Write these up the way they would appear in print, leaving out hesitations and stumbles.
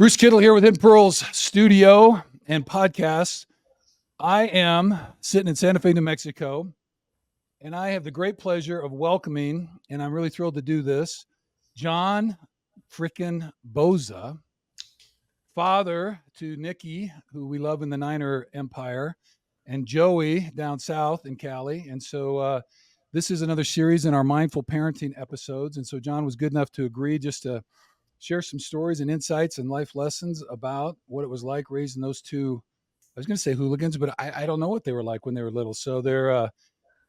Bruce Kittle here with Hidden Pearls Studio and Podcast. I am sitting in Santa Fe, New Mexico, and I have the great pleasure of welcoming, and I'm really thrilled to do this, John frickin' Bosa, father to Nicky, who we love in the Niner Empire, and Joey down south in Cali. And so this is another series in our mindful parenting episodes. And so John was good enough to agree just to share some stories and insights and life lessons about what it was like raising those two. I was going to say hooligans, but I don't know what they were like when they were little. So they're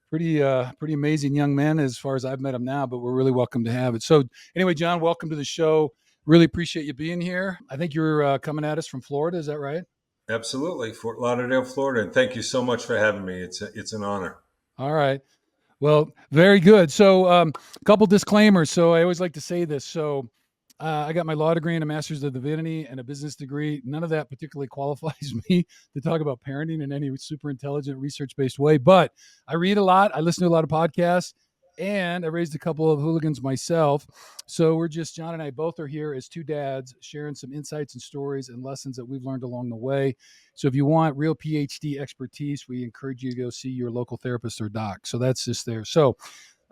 pretty amazing young men as far as I've met them now, but we're really welcome to have it. So anyway, John, welcome to the show. Really appreciate you being here. I think you're coming at us from Florida. Is that right? Absolutely. Fort Lauderdale, Florida. And thank you so much for having me. It's an honor. All right. Well, very good. So a couple disclaimers. So I always like to say this. So I got my law degree and a master's of divinity and a business degree. None of that particularly qualifies me to talk about parenting in any super intelligent, research-based way. But I read a lot. I listen to a lot of podcasts, and I raised a couple of hooligans myself. So we're just, John and I both are here as two dads sharing some insights and stories and lessons that we've learned along the way. So if you want real PhD expertise, we encourage you to go see your local therapist or doc. So that's just there. So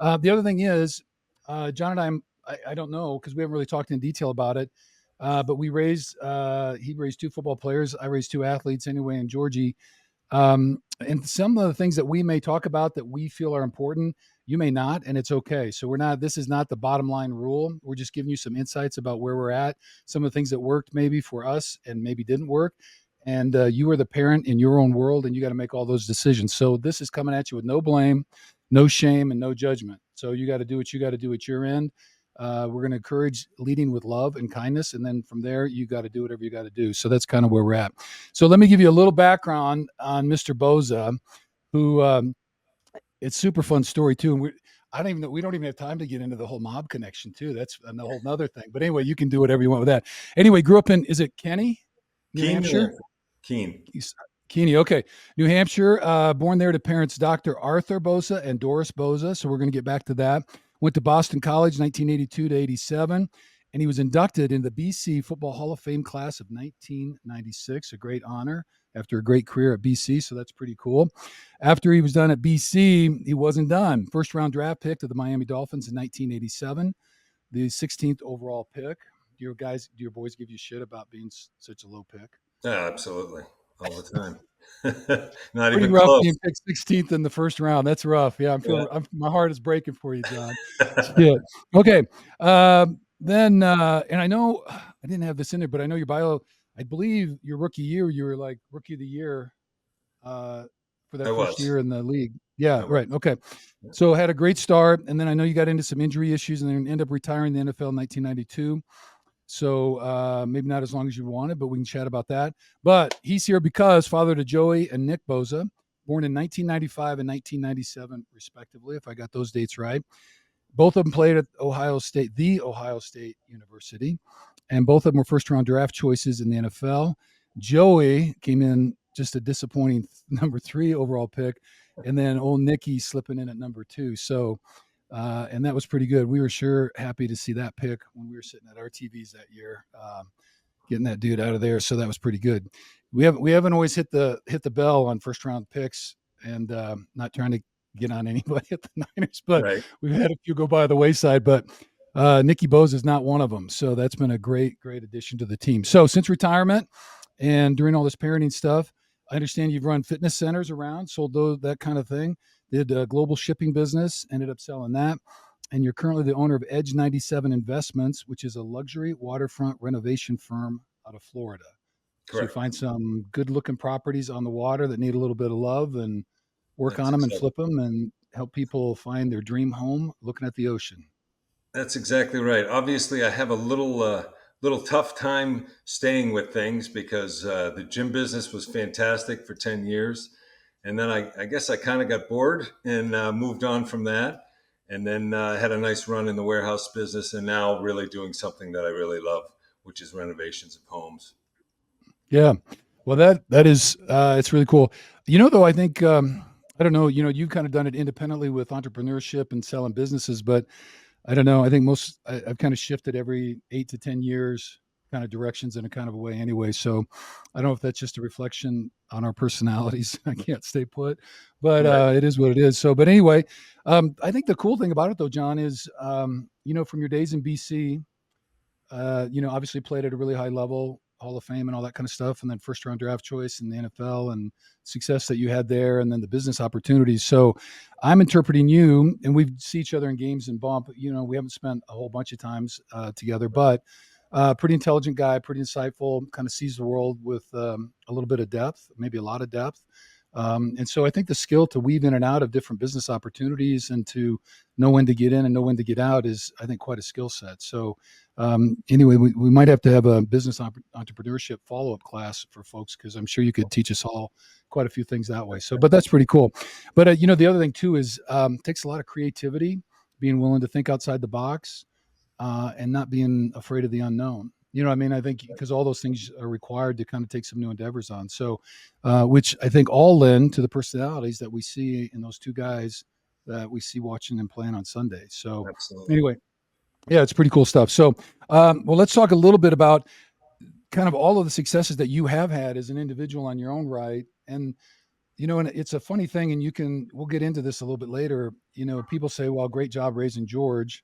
the other thing is, John and I don't know because we haven't really talked in detail about it, but he raised two football players. I raised two athletes anyway, and Georgie. And some of the things that we may talk about that we feel are important, you may not, and it's okay. So this is not the bottom line rule. We're just giving you some insights about where we're at, some of the things that worked maybe for us and maybe didn't work. And you are the parent in your own world, and you got to make all those decisions. So this is coming at you with no blame, no shame, and no judgment. So you got to do what you got to do at your end. We're going to encourage leading with love and kindness. And then from there, you got to do whatever you got to do. So that's kind of where we're at. So let me give you a little background on Mr. Bosa, who it's super fun story too. And we don't even have time to get into the whole mob connection too. That's a whole nother thing. But anyway, you can do whatever you want with that. Anyway, grew up in, is it Kenny? New Hampshire? Keene. Okay. New Hampshire, born there to parents, Dr. Arthur Bosa and Doris Bosa. So we're going to get back to that. Went to Boston College, 1982 to 87, and he was inducted in the BC Football Hall of Fame class of 1996, a great honor after a great career at BC, so that's pretty cool. After he was done at BC, he wasn't done. First round draft pick to the Miami Dolphins in 1987, the 16th overall pick. Do your boys give you shit about being such a low pick? Yeah, absolutely. All the time. Not pretty even rough close. Being picked 16th in the first round. That's rough. Yeah, my heart is breaking for you, John. Yeah. Okay. Then, and I know I didn't have this in there, but I know your bio. I believe your rookie year, you were like rookie of the year for that first year in the league. Yeah. Right. Okay. So had a great start, and then I know you got into some injury issues, and then ended up retiring the NFL in 1992. So maybe not as long as you wanted, but we can chat about that. But he's here because father to Joey and Nick Bosa, born in 1995 and 1997, respectively, if I got those dates right. Both of them played at the Ohio State University, and both of them were first-round draft choices in the NFL. Joey came in just a disappointing number 3 overall pick, and then old Nicky slipping in at number 2. So and that was pretty good. We were sure happy to see that pick when we were sitting at our TVs that year, getting that dude out of there. So that was pretty good. We haven't always hit the bell on first round picks, and not trying to get on anybody at the Niners, but we've had a few go by the wayside. But Nicky Bosa is not one of them. So that's been a great addition to the team. So since retirement and during all this parenting stuff, I understand you've run fitness centers around, sold that kind of thing. Did a global shipping business, ended up selling that. And you're currently the owner of Edge 97 Investments, which is a luxury waterfront renovation firm out of Florida. Correct. So you find some good looking properties on the water that need a little bit of love and work on them and flip them and help people find their dream home looking at the ocean. That's exactly right. Obviously, I have a little tough time staying with things because the gym business was fantastic for 10 years. And then I guess I kind of got bored and moved on from that. And then had a nice run in the warehouse business, and now really doing something that I really love, which is renovations of homes. Yeah. Well, that is, it's really cool. Though, I think, I don't know, you've kind of done it independently with entrepreneurship and selling businesses, but I don't know. I think I've kind of shifted every 8 to 10 years kind of directions in a kind of a way anyway. So I don't know if that's just a reflection on our personalities. I can't stay put, but Right. it is what it is. So, but anyway, I think the cool thing about it though, John, is, from your days in BC, obviously played at a really high level, Hall of Fame and all that kind of stuff, and then first round draft choice in the NFL and success that you had there, and then the business opportunities. So I'm interpreting you, and we see each other in games and bump. We haven't spent a whole bunch of times together, but pretty intelligent guy, pretty insightful, kind of sees the world with a little bit of depth, maybe a lot of depth. And so I think the skill to weave in and out of different business opportunities and to know when to get in and know when to get out is, I think, quite a skill set. So anyway, we might have to have a business entrepreneurship follow-up class for folks, because I'm sure you could teach us all quite a few things that way. So, but that's pretty cool. But, the other thing too is takes a lot of creativity, being willing to think outside the box, and not being afraid of the unknown. You know what I mean? I think because all those things are required to kind of take some new endeavors on. So, which I think all lend to the personalities that we see in those two guys that we see watching them playing on Sunday. So, Absolutely. anyway, yeah, it's pretty cool stuff. So, well, let's talk a little bit about kind of all of the successes that you have had as an individual on your own right. And, and it's a funny thing, and we'll get into this a little bit later. People say, well, great job raising George,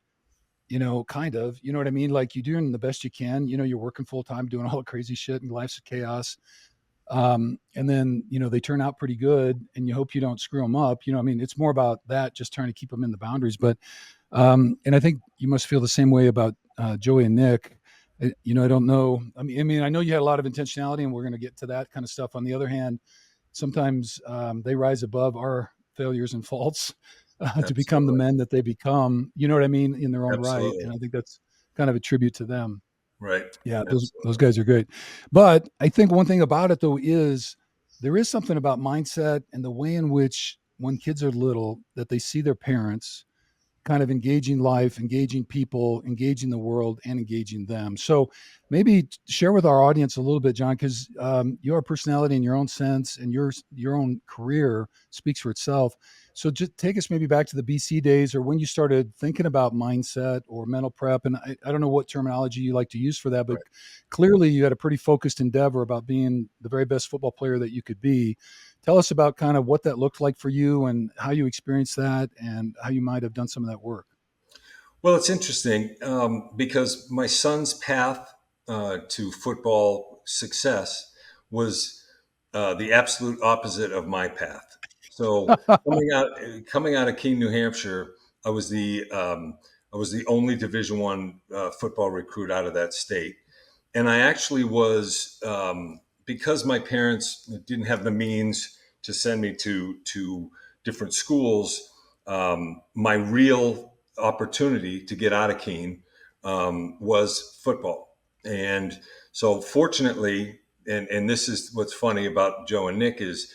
kind of, you know what I mean? Like, you're doing the best you can, you're working full time, doing all the crazy shit, and life's a chaos. And then, they turn out pretty good, and you hope you don't screw them up. I mean, it's more about that, just trying to keep them in the boundaries. But, and I think you must feel the same way about Joey and Nick. I don't know. I mean, I know you had a lot of intentionality, and we're going to get to that kind of stuff. On the other hand, sometimes they rise above our failures and faults to become the Absolutely. men that they become, you know what I mean, in their own right. Absolutely. And I think that's kind of a tribute to them. Right. Yeah, those Absolutely. guys are great. But I think one thing about it though is there is something about mindset and the way in which, when kids are little, that they see their parents kind of engaging life, engaging people, engaging the world, and engaging them. So maybe share with our audience a little bit, John, because your personality in your own sense and your own career speaks for itself. So just take us maybe back to the BC days, or when you started thinking about mindset or mental prep. And I don't know what terminology you like to use for that, but Right. clearly you had a pretty focused endeavor about being the very best football player that you could be. Tell us about kind of what that looked like for you and how you experienced that and how you might have done some of that work. Well, it's interesting because my son's path to football success was the absolute opposite of my path. So coming out of Keene, New Hampshire, I was the only Division One football recruit out of that state, and I actually was because my parents didn't have the means to send me to different schools. My real opportunity to get out of Keene was football, and so fortunately, and this is what's funny about Joe and Nick is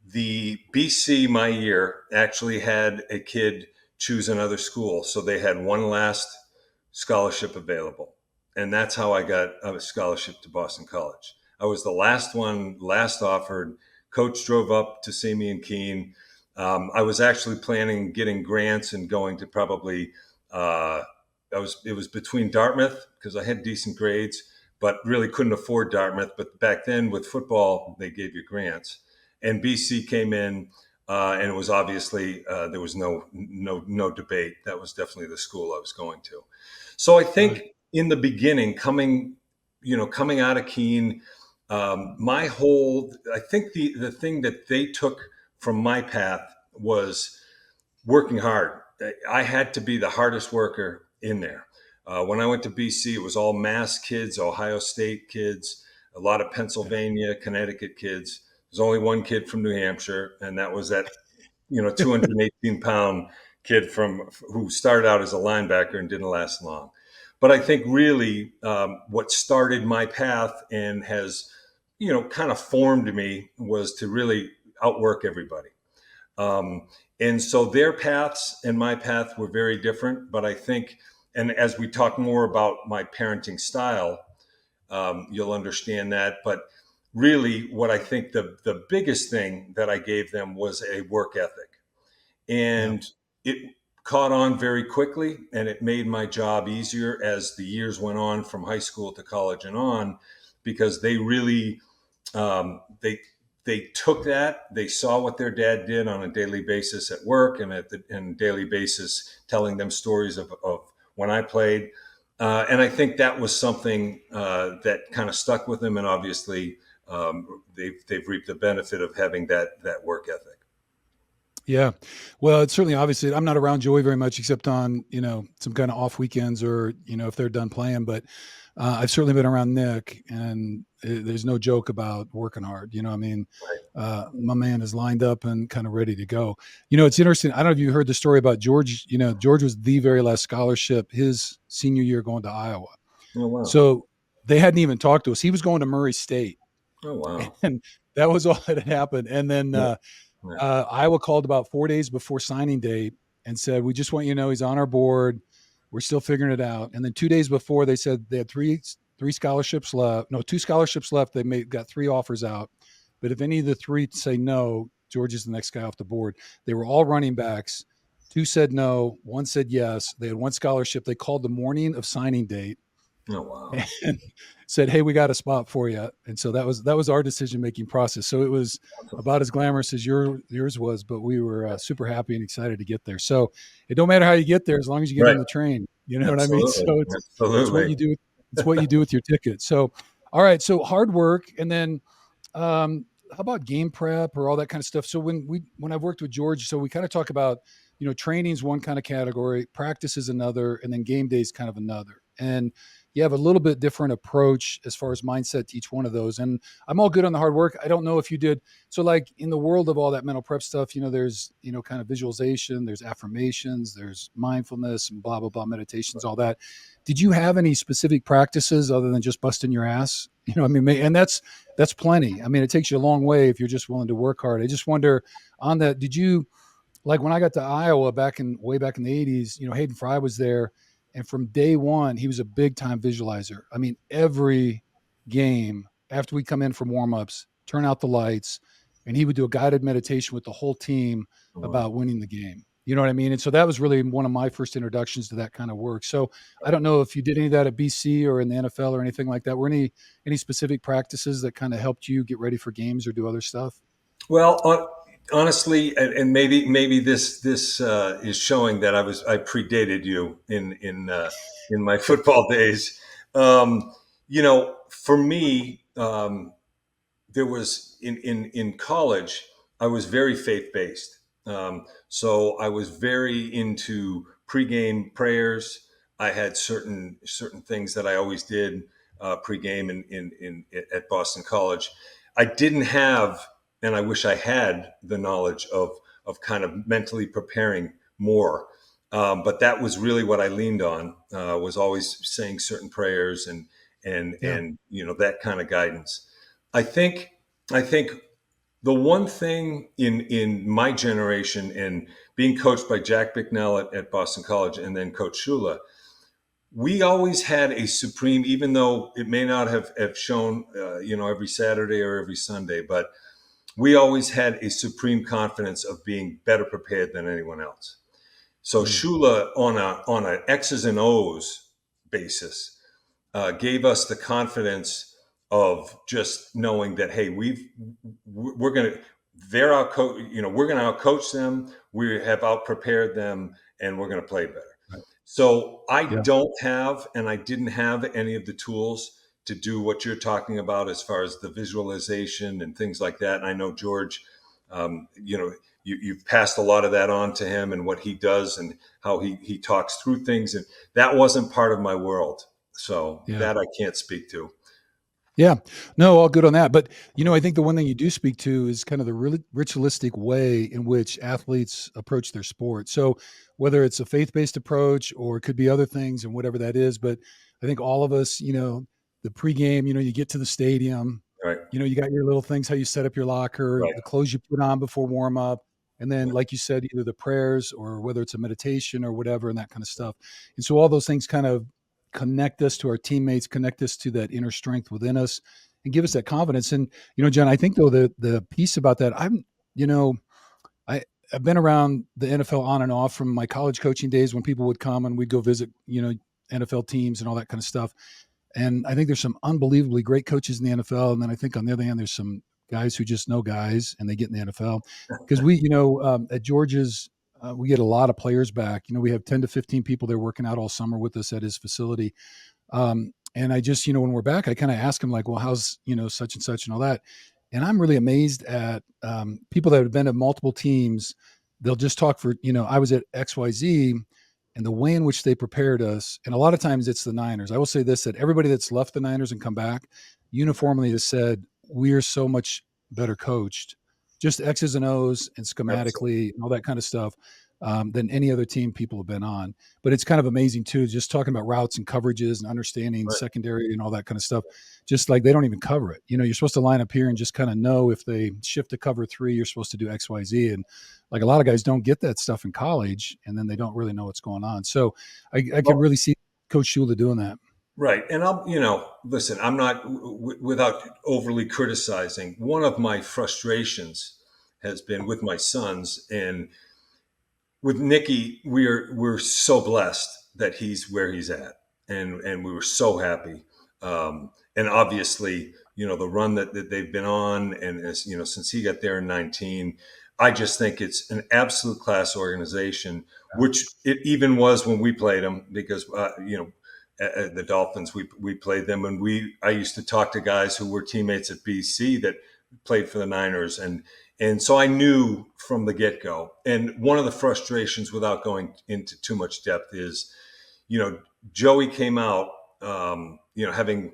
the BC my year actually had a kid choose another school, so they had one last scholarship available, and that's how I got a scholarship to Boston College. I was the last one, last offered. Coach drove up to see me in Keene. I was actually planning getting grants and going to probably. It was between Dartmouth because I had decent grades, but really couldn't afford Dartmouth. But back then with football, they gave you grants, and BC came in, and it was obviously there was no debate. That was definitely the school I was going to. So I Right. think in the beginning, coming out of Keene, I think the thing that they took from my path was working hard. I had to be the hardest worker in there. When I went to BC, it was all Mass kids, Ohio State kids, a lot of Pennsylvania, Connecticut kids. There's only one kid from New Hampshire, and that was that 218-pound kid from who started out as a linebacker and didn't last long. But I think really what started my path and has kind of formed me was to really outwork everybody. Um, and so their paths and my path were very different. But I think, and as we talk more about my parenting style, you'll understand that. But really, what I think the biggest thing that I gave them was a work ethic, Yeah. and it caught on very quickly, and it made my job easier as the years went on from high school to college and on, because they really they took that, they saw what their dad did on a daily basis at work and at the and daily basis, telling them stories of when I played, and I think that was something that kind of stuck with them, and obviously they've reaped the benefit of having that work ethic. Yeah. Well, it's certainly obviously I'm not around Joey very much except on, some kind of off weekends or, if they're done playing, but I've certainly been around Nick and there's no joke about working hard. I mean, Right. my man is lined up and kind of ready to go. It's interesting. I don't know if you heard the story about George. George was the very last scholarship his senior year going to Iowa. Oh wow. So they hadn't even talked to us. He was going to Murray State Oh wow. and that was all that had happened. And then, Yeah. Yeah. Iowa called about 4 days before signing date and said, "We just want you to know he's on our board. We're still figuring it out." And then 2 days before, they said they had three scholarships left. No, two scholarships left. They got three offers out, but if any of the three say no, George is the next guy off the board. They were all running backs. Two said no. One said yes. They had one scholarship. They called the morning of signing date Oh wow. and said, "Hey, we got a spot for you." And so that was our decision making process. So it was about as glamorous as yours was, but we were super happy and excited to get there. So it don't matter how you get there as long as you get Right. on the train. You know what I mean? Absolutely. So it's what Absolutely. you do. It's what you do with your ticket. So all right. So hard work, and then how about game prep or all that kind of stuff? So when I've worked with George, so we kind of talk about training's one kind of category, practice is another, and then game day is kind of another. And you have a little bit different approach as far as mindset to each one of those. And I'm all good on the hard work. I don't know if you did. So like in the world of all that mental prep stuff, there's, kind of visualization, there's affirmations, there's mindfulness and blah, blah, blah, meditations, all that. Did you have any specific practices other than just busting your ass? I mean, and that's plenty. I mean, it takes you a long way if you're just willing to work hard. I just wonder on that, did you, like when I got to Iowa way back in the 80s, Hayden Fry was there. And from day one, he was a big time visualizer. I mean, every game after we come in from warmups, turn out the lights, and he would do a guided meditation with the whole team Wow. about winning the game. You know what I mean? And so that was really one of my first introductions to that kind of work. So I don't know if you did any of that at BC or in the NFL or anything like that. Were any specific practices that kind of helped you get ready for games or do other stuff? Well, honestly, and maybe this is showing that I predated you in my football days. For me, there was in college, I was very faith based. So I was very into pregame prayers. I had certain things that I always did pregame in at Boston College. I didn't have, and I wish I had the knowledge of kind of mentally preparing more. But that was really what I leaned on. Was always saying certain prayers Yeah. and that kind of guidance. I think I think the one thing in my generation and being coached by Jack Bicknell at Boston College and then Coach Shula, we always had a supreme, even though it may not have shown, every Saturday or every Sunday, but we always had a supreme confidence of being better prepared than anyone else. So Mm. Shula on a X's and O's basis gave us the confidence of just knowing that, hey, we're going to they're out we're going to out coach them, we have out prepared them, and we're going to play better. Right. So I Yeah. don't have, and I didn't have any of the tools to do what you're talking about as far as the visualization and things like that. And I know George, you've passed a lot of that on to him and what he does and how he talks through things. And that wasn't part of my world. So Yeah. that I can't speak to. Yeah. No, all good on that. But, I think the one thing you do speak to is kind of the really ritualistic way in which athletes approach their sport. So whether it's a faith-based approach or it could be other things and whatever that is, but I think all of us, the pregame, you get to the stadium, Right. you got your little things, how you set up your locker, Right. the clothes you put on before warm up. And then, like you said, either the prayers or whether it's a meditation or whatever and that kind of stuff. And so all those things kind of connect us to our teammates, connect us to that inner strength within us and give us that confidence. And, John, I think though the piece about that, you know, I've been around the NFL on and off from my college coaching days when people would come and we'd go visit, NFL teams and all that kind of stuff. And I think there's some unbelievably great coaches in the NFL. And then I think on the other hand, there's some guys who just know guys and they get in the NFL. Because at George's, we get a lot of players back. We have 10 to 15 people there working out all summer with us at his facility. And I just, when we're back, I kind of ask him like, well, how's, such and such and all that. And I'm really amazed at people that have been at multiple teams. They'll just talk for, I was at XYZ and the way in which they prepared us. And a lot of times it's the Niners. I will say this, that everybody that's left the Niners and come back uniformly has said, we're so much better coached, just X's and O's and schematically and all that kind of stuff than any other team people have been on. But it's kind of amazing too, just talking about routes and coverages and understanding secondary and all that kind of stuff. Just like they don't even cover it. You're supposed to line up here and just kind of know if they shift to cover 3, you're supposed to do X, Y, Z. And like a lot of guys don't get that stuff in college, and then they don't really know what's going on. So I can really see Coach Shula doing that. Right. And listen, I'm not, without overly criticizing, one of my frustrations has been with my sons, and with Nicky, we're so blessed that he's where he's at, and we were so happy. And obviously, the run that they've been on, and as since he got there in 19, I just think it's an absolute class organization, which it even was when we played them, because the Dolphins, we played them, and I used to talk to guys who were teammates at BC that played for the Niners, and so I knew from the get-go. And one of the frustrations, without going into too much depth, is, Joey came out, having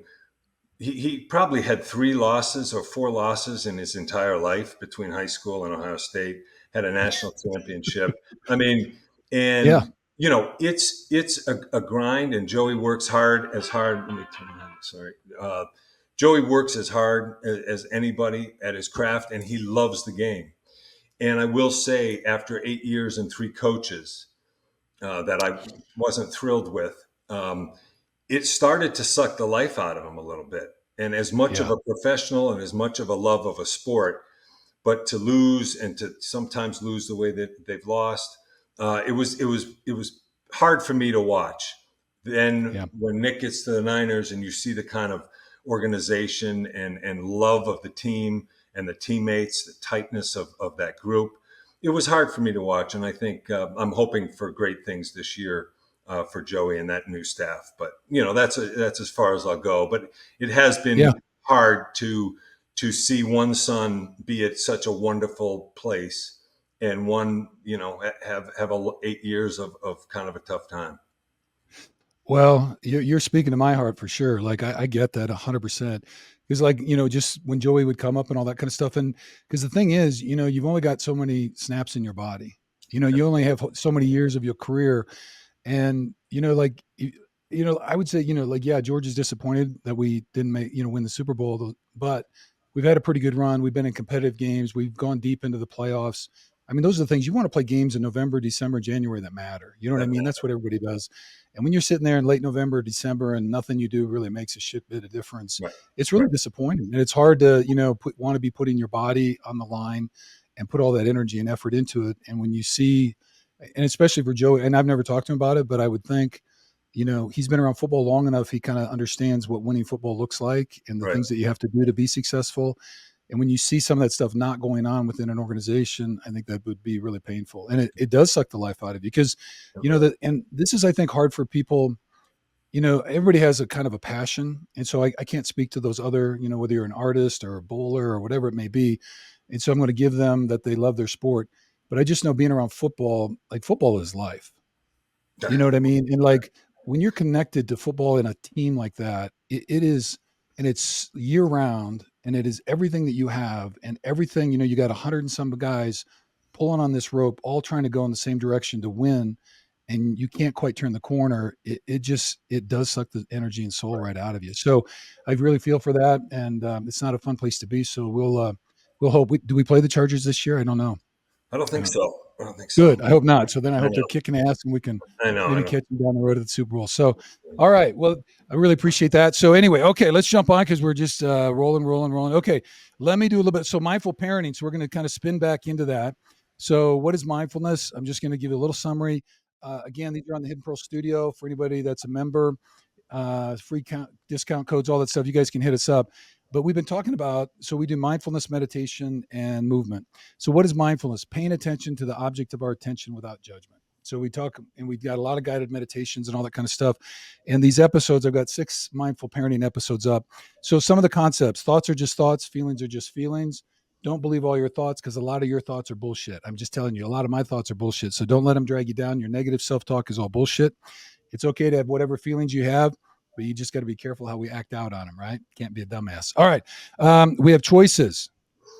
he probably had 3 losses or 4 losses in his entire life between high school and Ohio State, had a national championship. I mean, and Yeah. It's a grind, and Joey works hard. Let me turn on. Sorry. Joey works as hard as anybody at his craft, and he loves the game. And I will say, after 8 years and 3 coaches that I wasn't thrilled with, it started to suck the life out of him a little bit. And as much of a professional and as much of a love of a sport, but to lose and to sometimes lose the way that they've lost, it was hard for me to watch. Then when Nick gets to the Niners and you see the kind of organization and love of the team and the teammates, the tightness of that group, it was hard for me to watch. And I think I'm hoping for great things this year for Joey and that new staff. But that's as far as I'll go. But it has been hard to see one son be at such a wonderful place, and one have 8 years of kind of a tough time. Well, you're speaking to my heart for sure. Like I get that 100%. Because like, just when Joey would come up and all that kind of stuff. And because the thing is, you've only got so many snaps in your body. You only have so many years of your career. And, I would say, George is disappointed that we didn't win the Super Bowl, but we've had a pretty good run. We've been in competitive games. We've gone deep into the playoffs. I mean, those are the things you want to play games in November, December, January that matter. You know what I mean? That's what everybody does. And when you're sitting there in late November, December, and nothing you do really makes a shit bit of difference, it's really disappointing. And it's hard to, want to be putting your body on the line and put all that energy and effort into it. And when you see, and especially for Joe, and I've never talked to him about it, but I would think, he's been around football long enough. He kind of understands what winning football looks like and the things that you have to do to be successful. And when you see some of that stuff not going on within an organization, I think that would be really painful. And it does suck the life out of you because, and this is, I think, hard for people. Everybody has a kind of a passion. And so I can't speak to those other, whether you're an artist or a bowler or whatever it may be. And so I'm going to give them that they love their sport. But I just know being around football, like football is life. You know what I mean? And like when you're connected to football in a team like that, it is, and it's year round, and it is everything that you have and everything, you got 100 and some guys pulling on this rope, all trying to go in the same direction to win. And you can't quite turn the corner. It does suck the energy and soul right out of you. So I really feel for that. And it's not a fun place to be. So we'll hope. Do we play the Chargers this year? I don't know. I don't think so. Good. I hope not. So then I hope they're kicking ass and we can maybe catch them down the road to the Super Bowl. So, all right. Well, I really appreciate that. So anyway, okay, let's jump on because we're just rolling. Okay, let me do a little bit. So mindful parenting. So we're going to kind of spin back into that. So, what is mindfulness? I'm just going to give you a little summary. Again, these are on the Hidden Pearl Studio for anybody that's a member. Discount codes, all that stuff. You guys can hit us up. But we've been talking about, so we do mindfulness, meditation, and movement. So, what is mindfulness? Paying attention to the object of our attention without judgment. So we talk, and we've got a lot of guided meditations and all that kind of stuff. And these episodes, I've got 6 mindful parenting episodes up. So some of the concepts: thoughts are just thoughts, feelings are just feelings. Don't believe all your thoughts, because a lot of your thoughts are bullshit. I'm just telling you, a lot of my thoughts are bullshit. So don't let them drag you down. Your negative self-talk is all bullshit. It's okay to have whatever feelings you have, but you just got to be careful how we act out on them, right? Can't be a dumbass. All right. We have choices,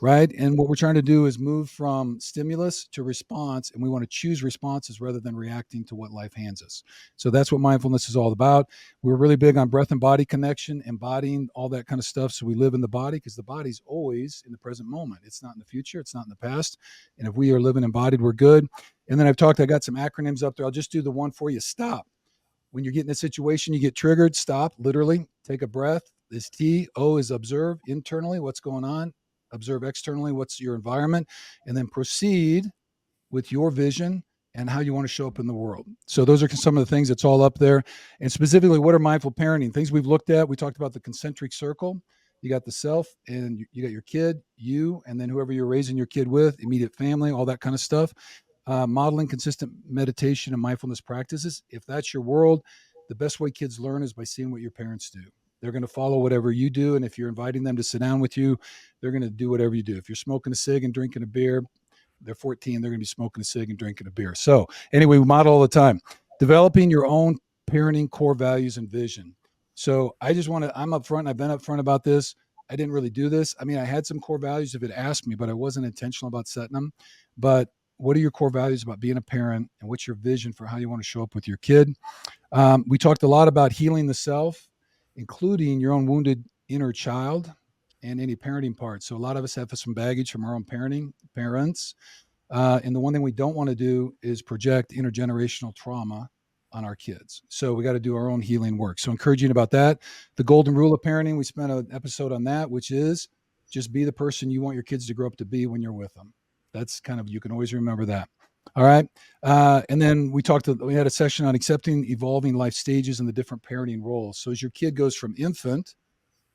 right? And what we're trying to do is move from stimulus to response, and we want to choose responses rather than reacting to what life hands us. So that's what mindfulness is all about. We're really big on breath and body connection, embodying all that kind of stuff. So we live in the body, because the body's always in the present moment. It's not in the future. It's not in the past. And if we are living embodied, we're good. And then I got some acronyms up there. I'll just do the one for you. Stop. When you're getting a situation, you get triggered, stop, literally, take a breath. This T. O is observe internally what's going on, observe externally what's your environment, and then proceed with your vision and how you want to show up in the world. So those are some of the things that's all up there. And specifically, what are mindful parenting? Things we've looked at. We talked about the concentric circle. You got the self, and you got your kid, you, and then whoever you're raising your kid with, immediate family, all that kind of stuff. Modeling consistent meditation and mindfulness practices. If that's your world, the best way kids learn is by seeing what your parents do. They're going to follow whatever you do. And if you're inviting them to sit down with you, they're going to do whatever you do. If you're smoking a cig and drinking a beer, they're 14, they're going to be smoking a cig and drinking a beer. So anyway, we model all the time. Developing your own parenting core values and vision. So I just want to, I'm upfront. I've been upfront about this. I didn't really do this. I mean, I had some core values if it asked me, but I wasn't intentional about setting them. But what are your core values about being a parent, and what's your vision for how you want to show up with your kid? We talked a lot about healing the self, including your own wounded inner child and any parenting parts. So a lot of us have some baggage from our own parents. And the one thing we don't want to do is project intergenerational trauma on our kids. So we got to do our own healing work. So encouraging about that. The golden rule of parenting, we spent an episode on that, which is just be the person you want your kids to grow up to be when you're with them. That's kind of, you can always remember that. All right. And then we had a session on accepting evolving life stages and the different parenting roles. So as your kid goes from infant,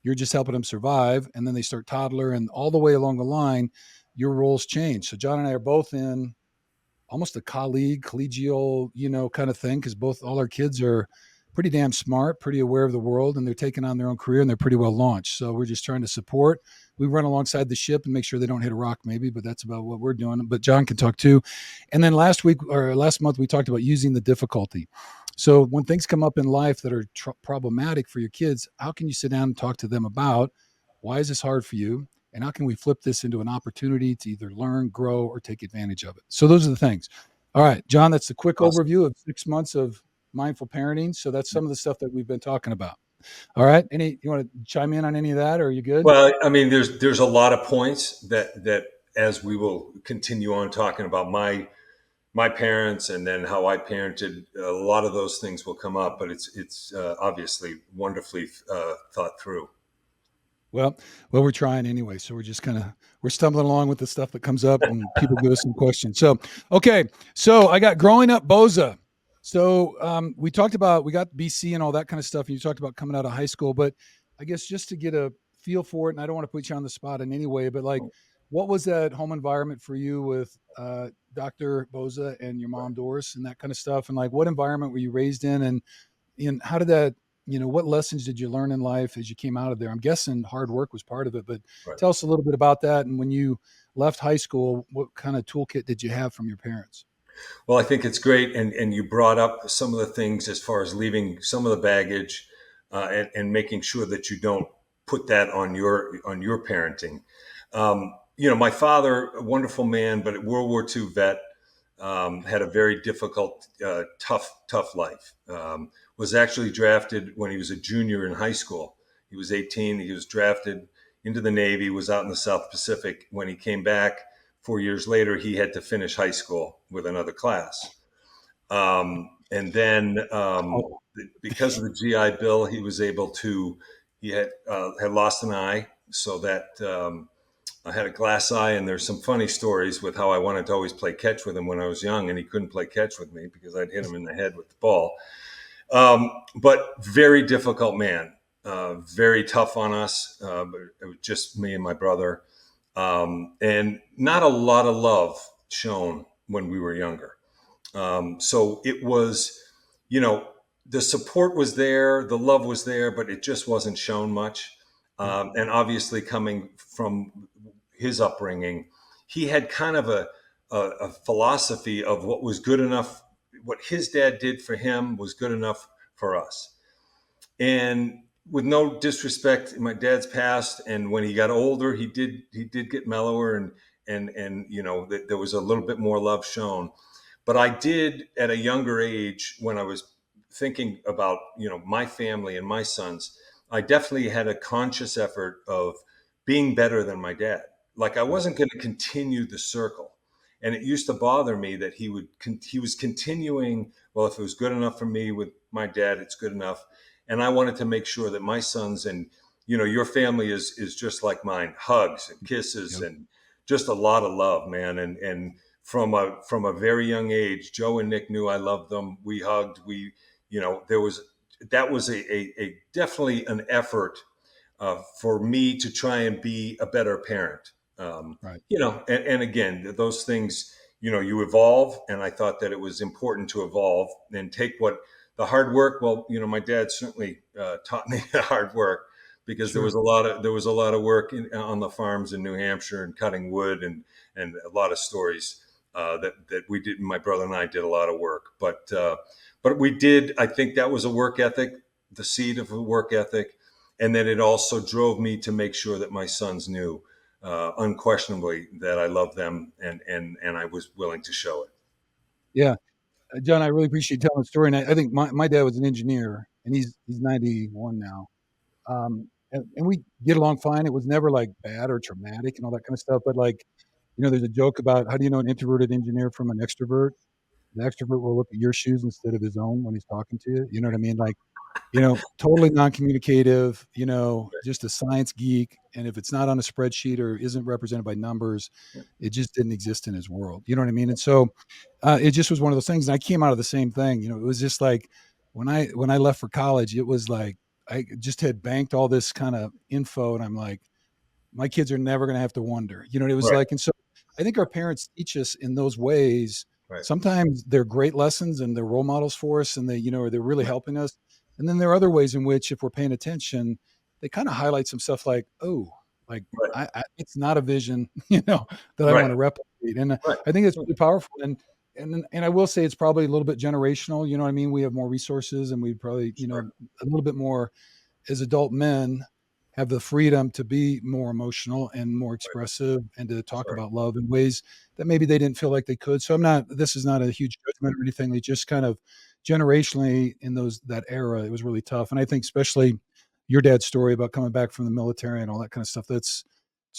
you're just helping them survive, and then they start toddler, and all the way along the line, your roles change. So John and I are both in almost a collegial, kind of thing, because all our kids are pretty damn smart, pretty aware of the world, and they're taking on their own career, and they're pretty well launched. So we're just trying to support. We run alongside the ship and make sure they don't hit a rock, maybe, but that's about what we're doing. But John can talk too. And then last month, we talked about using the difficulty. So when things come up in life that are problematic for your kids, how can you sit down and talk to them about, why is this hard for you? And how can we flip this into an opportunity to either learn, grow, or take advantage of it? So those are the things. All right, John, that's a quick Awesome. overview of 6 months of mindful parenting. So that's some of the stuff that we've been talking about. All right. You want to chime in on any of that, or are you good? Well, I mean, there's a lot of points that as we will continue on talking about my parents and then how I parented, a lot of those things will come up, but it's obviously wonderfully thought through. Well, we're trying anyway. So we're stumbling along with the stuff that comes up, and people give us some questions. So, okay. So I got growing up Bosa. So we got BC and all that kind of stuff. And you talked about coming out of high school, but I guess just to get a feel for it, and I don't want to put you on the spot in any way, but like, what was that home environment for you with Dr. Bosa and your mom Doris and that kind of stuff? And like, what environment were you raised in? And how did that, what lessons did you learn in life as you came out of there? I'm guessing hard work was part of it, but Right. tell us a little bit about that. And when you left high school, what kind of toolkit did you have from your parents? Well, I think it's great, and you brought up some of the things as far as leaving some of the baggage and making sure that you don't put that on your parenting. My father, a wonderful man, but a World War II vet, had a very difficult, tough life. Was actually drafted when he was a junior in high school. He was 18. He was drafted into the Navy, was out in the South Pacific. When he came back 4 years later, he had to finish high school with another class. And then Oh, because of the GI Bill, he was able to, he had lost an eye, so that I had a glass eye, and there's some funny stories with how I wanted to always play catch with him when I was young, and he couldn't play catch with me because I'd hit him in the head with the ball. But very difficult man, very tough on us. But it was just me and my brother, and not a lot of love shown when we were younger. So it was, you know, the support was there, the love was there, but it just wasn't shown much. Yeah. And obviously, coming from his upbringing, he had kind of a philosophy of what was good enough, what his dad did for him was good enough for us. And with no disrespect, my dad's passed, and when he got older, he did get mellower, and there was a little bit more love shown. But I did at a younger age, when I was thinking about my family and my sons, I definitely had a conscious effort of being better than my dad. Like I Right. wasn't going to continue the circle, and it used to bother me that he was continuing. Well, if it was good enough for me with my dad, it's good enough, and I wanted to make sure that my sons and your family is just like mine, hugs and kisses Yep. and just a lot of love, man. And from a very young age, Joe and Nick knew I loved them. We hugged. There was that was a definitely an effort for me to try and be a better parent. Right. And again, those things, you evolve, and I thought that it was important to evolve and take what the hard work. Well, my dad certainly taught me the hard work because there was Sure. a lot of work on the farms in New Hampshire and cutting wood and a lot of stories that we did. My brother and I did a lot of work, but we did. I think that was a work ethic, the seed of a work ethic, and then it also drove me to make sure that my sons knew unquestionably that I love them and I was willing to show it. Yeah. John, I really appreciate you telling the story. And I think my dad was an engineer, and he's 91 now. And we get along fine. It was never like bad or traumatic and all that kind of stuff. But like, there's a joke about how do you know an introverted engineer from an extrovert? The extrovert will look at your shoes instead of his own when he's talking to you. You know what I mean? Like, totally non-communicative, just a science geek. And if it's not on a spreadsheet or isn't represented by numbers, it just didn't exist in his world. You know what I mean? And so it just was one of those things. And I came out of the same thing. It was just like when I left for college, it was like I just had banked all this kind of info, and I'm like, my kids are never going to have to wonder. It was Right, like, and so I think our parents teach us in those ways. right, Sometimes they're great lessons and they're role models for us, and they're really right, helping us. And then there are other ways in which, if we're paying attention, they kind of highlight some stuff like, oh, like right, it's not a vision, that I want right, to replicate. And right, I think it's really powerful. And I will say it's probably a little bit generational. You know what I mean? We have more resources, and we probably, sure, a little bit more as adult men have the freedom to be more emotional and more right, expressive and to talk sure, about love in ways that maybe they didn't feel like they could. So this is not a huge judgment or anything. They just kind of generationally in that era, it was really tough. And I think especially your dad's story about coming back from the military and all that kind of stuff, it's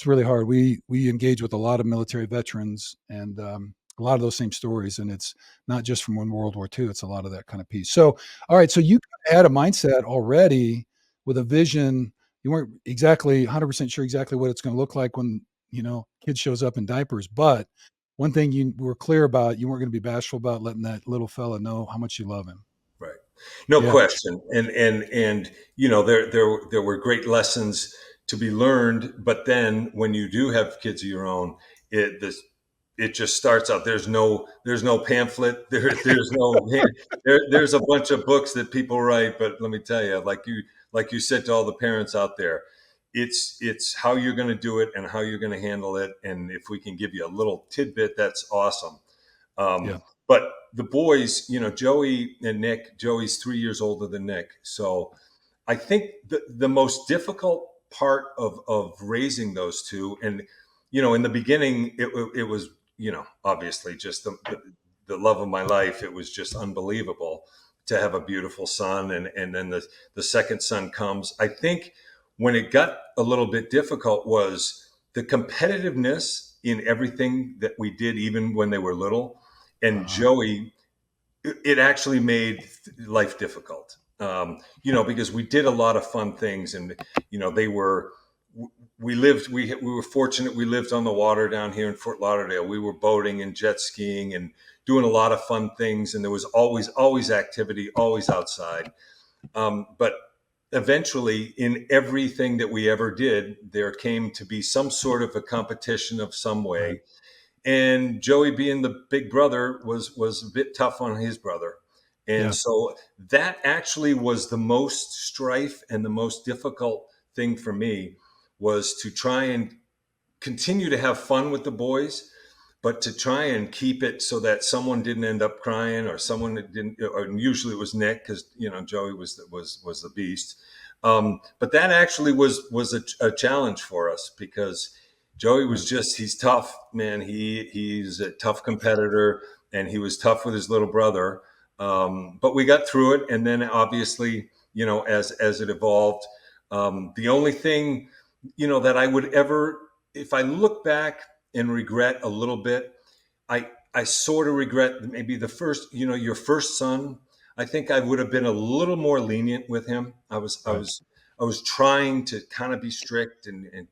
really hard. We engage with a lot of military veterans and a lot of those same stories. And it's not just from when World War II, it's a lot of that kind of piece. So, all right. So you had a mindset already with a vision. You weren't exactly 100% sure exactly what it's going to look like when, kid shows up in diapers. But one thing you were clear about, you weren't going to be bashful about letting that little fella know how much you love him. right. No Yeah. question. And there were great lessons to be learned, but then when you do have kids of your own, it just starts out. There's no pamphlet. There's a bunch of books that people write, but let me tell you, like you said to all the parents out there, it's how you're going to do it and how you're going to handle it. And if we can give you a little tidbit, that's awesome. Yeah. But the boys, Joey and Nick, Joey's 3 years older than Nick. So I think the most difficult part of raising those two, and, in the beginning, it was, obviously just the love of my life. It was just unbelievable to have a beautiful son. And then the second son comes. I think when it got a little bit difficult was the competitiveness in everything that we did, even when they were little. And Uh-huh. Joey, it actually made life difficult. Because we did a lot of fun things, and they were we were fortunate. We lived on the water down here in Fort Lauderdale. We were boating and jet skiing and doing a lot of fun things. And there was always activity, always outside. But eventually, in everything that we ever did, there came to be some sort of a competition of some Right. way. And Joey, being the big brother, was a bit tough on his brother. And Yeah. so that actually was the most strife and the most difficult thing for me, was to try and continue to have fun with the boys, but to try and keep it so that someone didn't end up crying, or someone that didn't, or usually it was Nick, because Joey was the beast. But that actually was a challenge for us, because Joey Right. was he's tough, man. He's a tough competitor, and he was tough with his little brother. But we got through it, and then obviously, as it evolved, the only thing that I would ever, if I look back and regret a little bit, I sort of regret maybe the first, your first son. I think I would have been a little more lenient with him. Right. I was trying to kind of be strict, and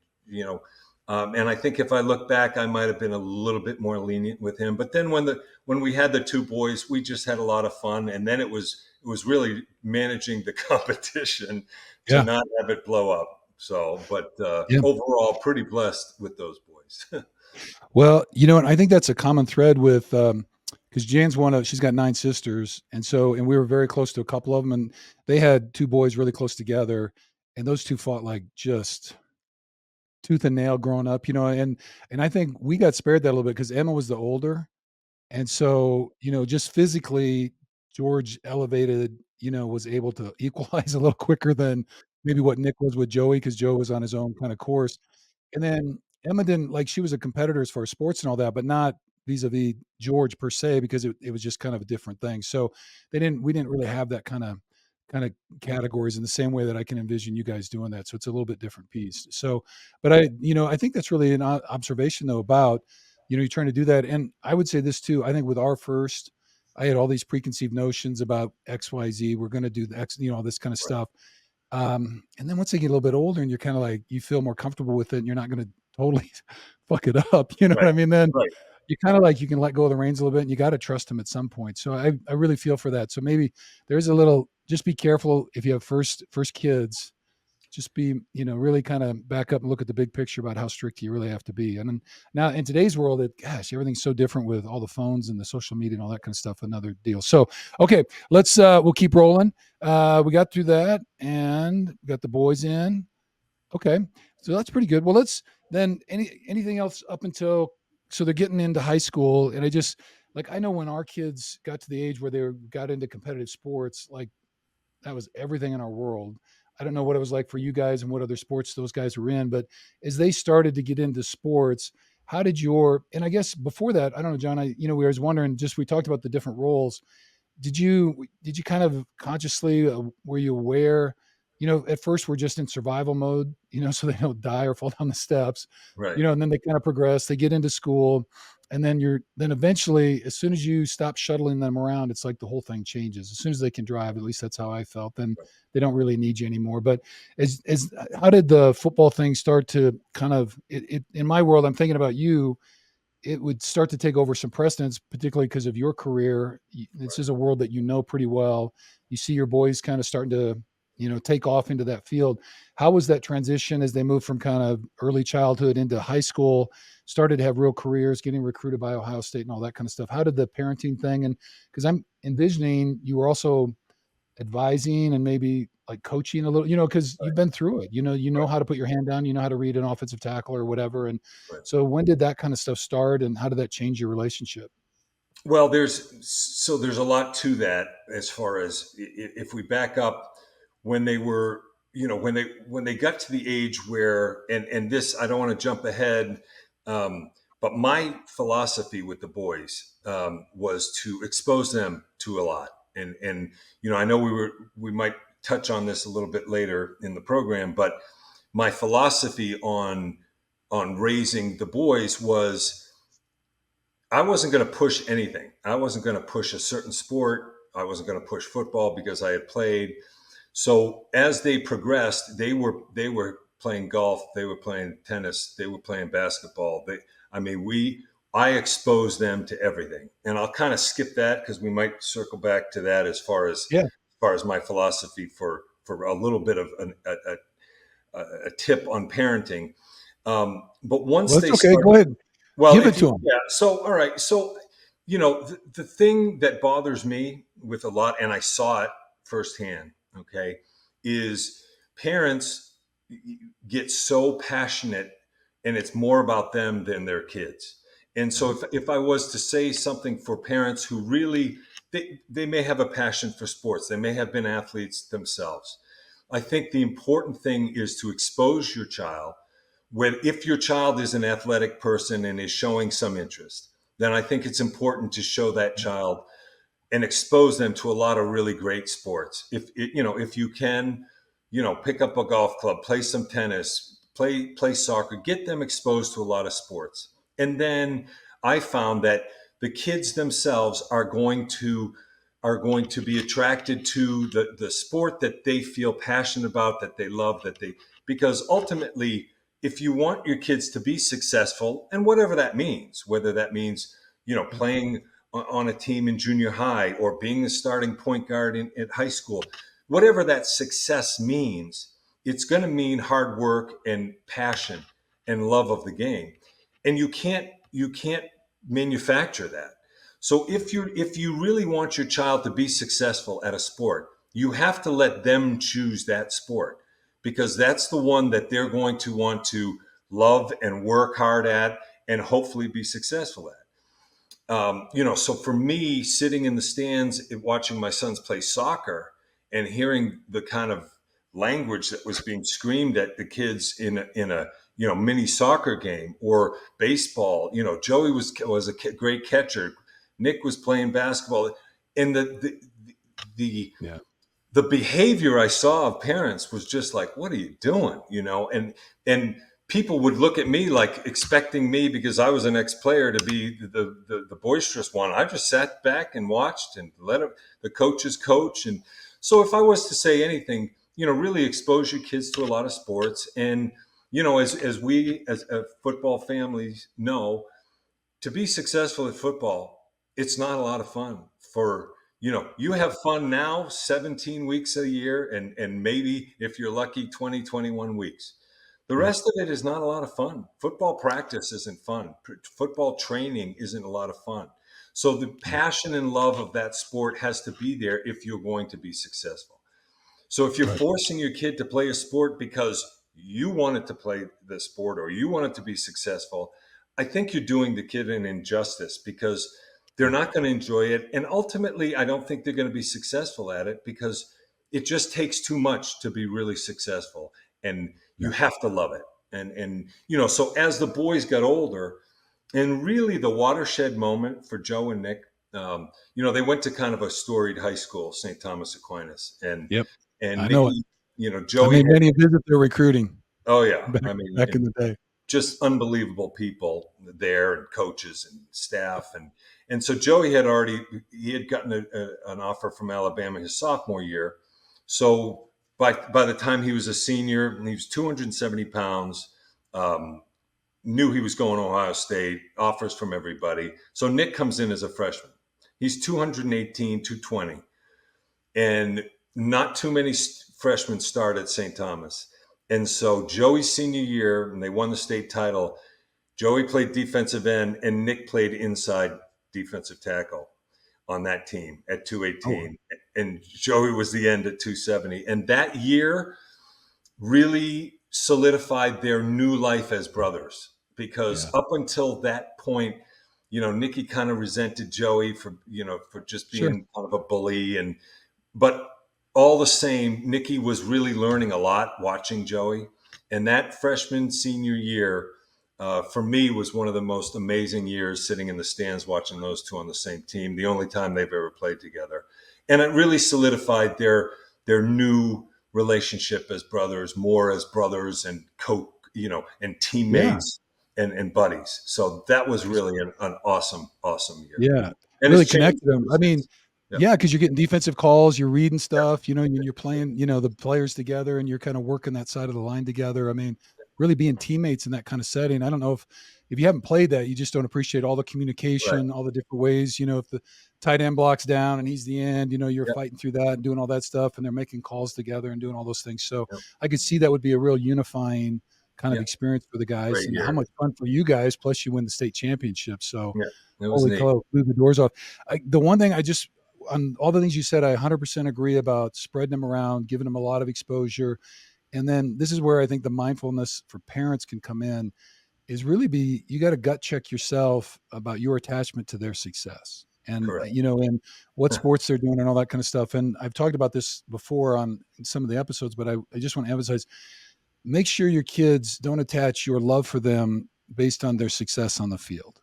I think if I look back, I might have been a little bit more lenient with him. But then when we had the two boys, we just had a lot of fun, and then it was really managing the competition to Yeah. not have it blow up. So, but Yeah. overall, pretty blessed with those boys. Well, and I think that's a common thread with, because Jan's she's got 9 sisters. And we were very close to a couple of them, and they had 2 boys really close together. And those 2 fought like just tooth and nail growing up, and I think we got spared that a little bit because Emma was the older. And so, just physically, George elevated, was able to equalize a little quicker than maybe what Nick was with Joey, because Joe was on his own kind of course. And then Emma didn't like, she was a competitor as far as sports and all that, but not vis-a-vis George per se, because it was just kind of a different thing. So we didn't really have that kind of categories in the same way that I can envision you guys doing that. So it's a little bit different piece. So, but I think that's really an observation though about, you're trying to do that. And I would say this too. I think with our first, I had all these preconceived notions about XYZ. We're going to do the X, all this kind of stuff. And then once they get a little bit older and you're kind of like, you feel more comfortable with it and you're not going to totally fuck it up. You know what Right, I mean? Then right. you kind of like, you can let go of the reins a little bit, and you got to trust them at some point. So I really feel for that. So maybe there's a little, just be careful if you have first kids, just be, really kind of back up and look at the big picture about how strict you really have to be. And then now in today's world, gosh, everything's so different with all the phones and the social media and all that kind of stuff. Another deal. So, okay, we'll keep rolling. We got through that and we got the boys in. Okay. So that's pretty good. Well, let's then anything else up until, so they're getting into high school. And I know when our kids got to the age where got into competitive sports, like that was everything in our world. I don't know what it was like for you guys and what other sports those guys were in, but as they started to get into sports, how did and I guess before that, I don't know, John, we was wondering, we talked about the different roles. Did you kind of consciously, were you aware, at first we're just in survival mode, so they don't die or fall down the steps, Right. and then they kind of progress, they get into school, and then eventually, as soon as you stop shuttling them around, it's like the whole thing changes. As soon as they can drive, at least that's how I felt, then they don't really need you anymore. But how did the football thing start to kind of, in my world, I'm thinking about you, it would start to take over some precedence, particularly because of your career. This is a world that pretty well. You see your boys kind of starting to, take off into that field. How was that transition as they moved from kind of early childhood into high school, started to have real careers, getting recruited by Ohio State and all that kind of stuff? How did the parenting thing, and because I'm envisioning you were also advising and maybe like coaching a little, because you've been through it, Right. how to put your hand down, how to read an offensive tackle or whatever. And Right. so when did that kind of stuff start, and how did that change your relationship? Well, there's a lot to that, as far as if we back up, when they were, when they got to the age where, and this, I don't want to jump ahead, but my philosophy with the boys, was to expose them to a lot. And I know we might touch on this a little bit later in the program, but my philosophy on raising the boys was, I wasn't going to push anything. I wasn't going to push a certain sport. I wasn't going to push football because I had played. So as they progressed, they were playing golf, they were playing tennis, they were playing basketball. I mean, I exposed them to everything. And I'll kind of skip that because we might circle back to that Yeah. as far as my philosophy for a little bit of a tip on parenting. But once Well, they that's okay. start, Go ahead. well, Give it if to you, them. yeah, so, all right. So, the thing that bothers me with a lot, and I saw it firsthand, okay, is parents get so passionate and it's more about them than their kids. And so if I was to say something for parents who really, they may have a passion for sports, they may have been athletes themselves. I think the important thing is to expose your child when, if your child is an athletic person and is showing some interest, then I think it's important to show that child and expose them to a lot of really great sports. If you can, pick up a golf club, play some tennis, play soccer, get them exposed to a lot of sports. And then I found that the kids themselves are going to be attracted to the sport that they feel passionate about, that they love, because ultimately, if you want your kids to be successful, and whatever that means, whether that means, Yeah. playing on a team in junior high or being the starting point guard at high school, whatever that success means, it's going to mean hard work and passion and love of the game. And you can't manufacture that. So if you really want your child to be successful at a sport, you have to let them choose that sport, because that's the one that they're going to want to love and work hard at and hopefully be successful at. So for me, sitting in the stands and watching my sons play soccer and hearing the kind of language that was being screamed at the kids in a mini soccer game or baseball. Joey was a great catcher. Nick was playing basketball, and the Yeah. the behavior I saw of parents was just like, "What are you doing?" And people would look at me like expecting me, because I was an ex-player, to be the boisterous one. I just sat back and watched and let the coaches coach. And so, if I was to say anything, really expose your kids to a lot of sports. And as we as football families know, to be successful at football, it's not a lot of fun. You have fun now 17 weeks a year, and maybe if you're lucky 20, 21 weeks. The Yeah. rest of it is not a lot of fun. Football practice isn't fun. Football training isn't a lot of fun. So the Yeah. passion and love of that sport has to be there if you're going to be successful. So if you're Right. forcing your kid to play a sport because you wanted to play the sport or you wanted to be successful, I think you're doing the kid an injustice, because they're Yeah. not going to enjoy it. And ultimately, I don't think they're going to be successful at it, because it just takes too much to be really successful. And you Yeah. have to love it. So as the boys got older, and really the watershed moment for Joe and Nick, they went to kind of a storied high school, St. Thomas Aquinas, and Yep. and I know it. Nikki, I Joey made had, many a visit there recruiting oh yeah, back I mean, back in and the day. just unbelievable people there, and coaches and staff, and so Joey he had gotten an offer from Alabama his sophomore year. So by the time he was a senior, and he was 270 pounds. Knew he was going to Ohio State, offers from everybody. So Nick comes in as a freshman. He's 218, 220. And not too many freshmen start at St. Thomas. And so Joey's senior year, and they won the state title, Joey played defensive end and Nick played inside defensive tackle on that team at Oh, wow. 218. And Joey was the end at 270. And that year really solidified their new life as brothers, because Yeah. up until that point, Nikki kind of resented Joey for just Sure. being kind of a bully. But all the same, Nikki was really learning a lot watching Joey. And that freshman senior year, for me, was one of the most amazing years, sitting in the stands watching those two on the same team, the only time they've ever played together. And it really solidified their new relationship as brothers, more as brothers and and Yeah. teammates and buddies. So that was really an awesome, awesome year. Yeah. And Really it's changed connected them. ever I mean, since. Yep. Yeah, because you're getting defensive calls, you're reading stuff, and you're playing, the players together, and you're kind of working that side of the line together. I mean, really being teammates in that kind of setting. I don't know if you haven't played that, you just don't appreciate all the Right. communication, all the different ways. If the tight end blocks down and he's the end, you're Yep. fighting through that and doing all that stuff, and they're making calls together and doing all those things. So Yep. I could see that would be a real unifying kind of Yeah. experience for the guys, Great and how year. much fun for you guys. Plus, you win the state championship. So Yeah. It was holy neat. cow, blew the doors off. The one thing I just on all the things you said, I 100% agree about spreading them around, giving them a lot of exposure. And then this is where I think the mindfulness for parents can come in is really you got to gut check yourself about your attachment to their success. And, Correct. and what sports they're doing and all that kind of stuff. And I've talked about this before on some of the episodes, but I just want to emphasize, make sure your kids don't attach your love for them based on their success on the field.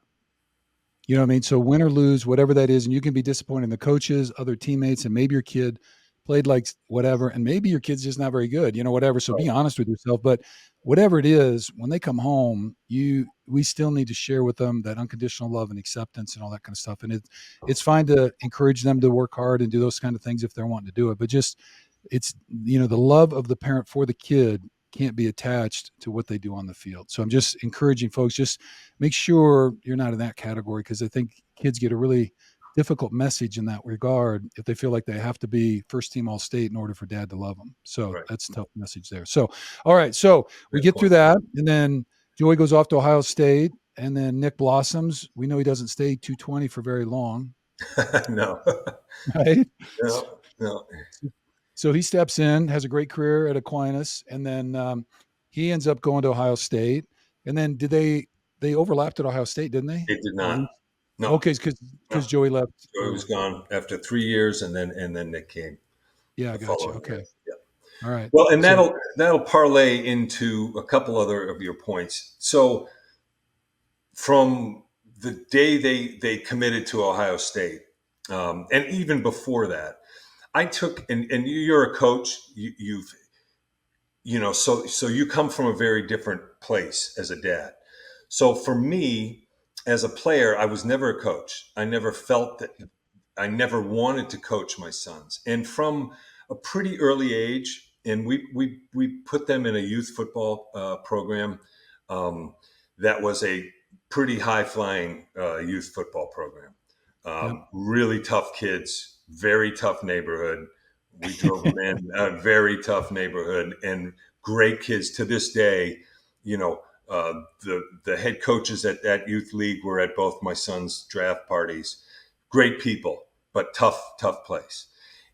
You know what I mean? So win or lose, whatever that is, and you can be disappointed in the coaches, other teammates, and maybe your kid played like whatever, and maybe your kid's just not very good, whatever. So be honest with yourself. But whatever it is, when they come home, we still need to share with them that unconditional love and acceptance and all that kind of stuff. And it's fine to encourage them to work hard and do those kind of things if they're wanting to do it. But just it's the love of the parent for the kid can't be attached to what they do on the field. So I'm just encouraging folks, just make sure you're not in that category, because I think kids get a really difficult message in that regard if they feel like they have to be first team all state in order for dad to love them. So Right. that's a tough message there. So, all right. So we Great get through point. that, and then Joey goes off to Ohio State, and then Nick blossoms. We know he doesn't stay 220 for very long, No. right? No. No. So he steps in, has a great career at Aquinas, and then he ends up going to Ohio State. And then they overlapped at Ohio State, didn't they? It did Or not. No. okay, No. because Joey left. Joey was gone after 3 years, and then Nick came Yeah, I the got you. following Okay, year. Yeah. all right. Well, and So that'll parlay into a couple other of your points. So from the day they committed to Ohio State, and even before that, I took and you're a coach. You've so you come from a very different place as a dad. So for me, as a player, I was never a coach. I never felt that I never wanted to coach my sons. And from a pretty early age, and we put them in a youth football program um, that was a pretty high flying youth football program. yep. Really tough kids, very tough neighborhood. We drove them in a very tough neighborhood, and great kids to this day. You know, the head coaches at that youth league were at both my son's draft parties. Great people, but tough place.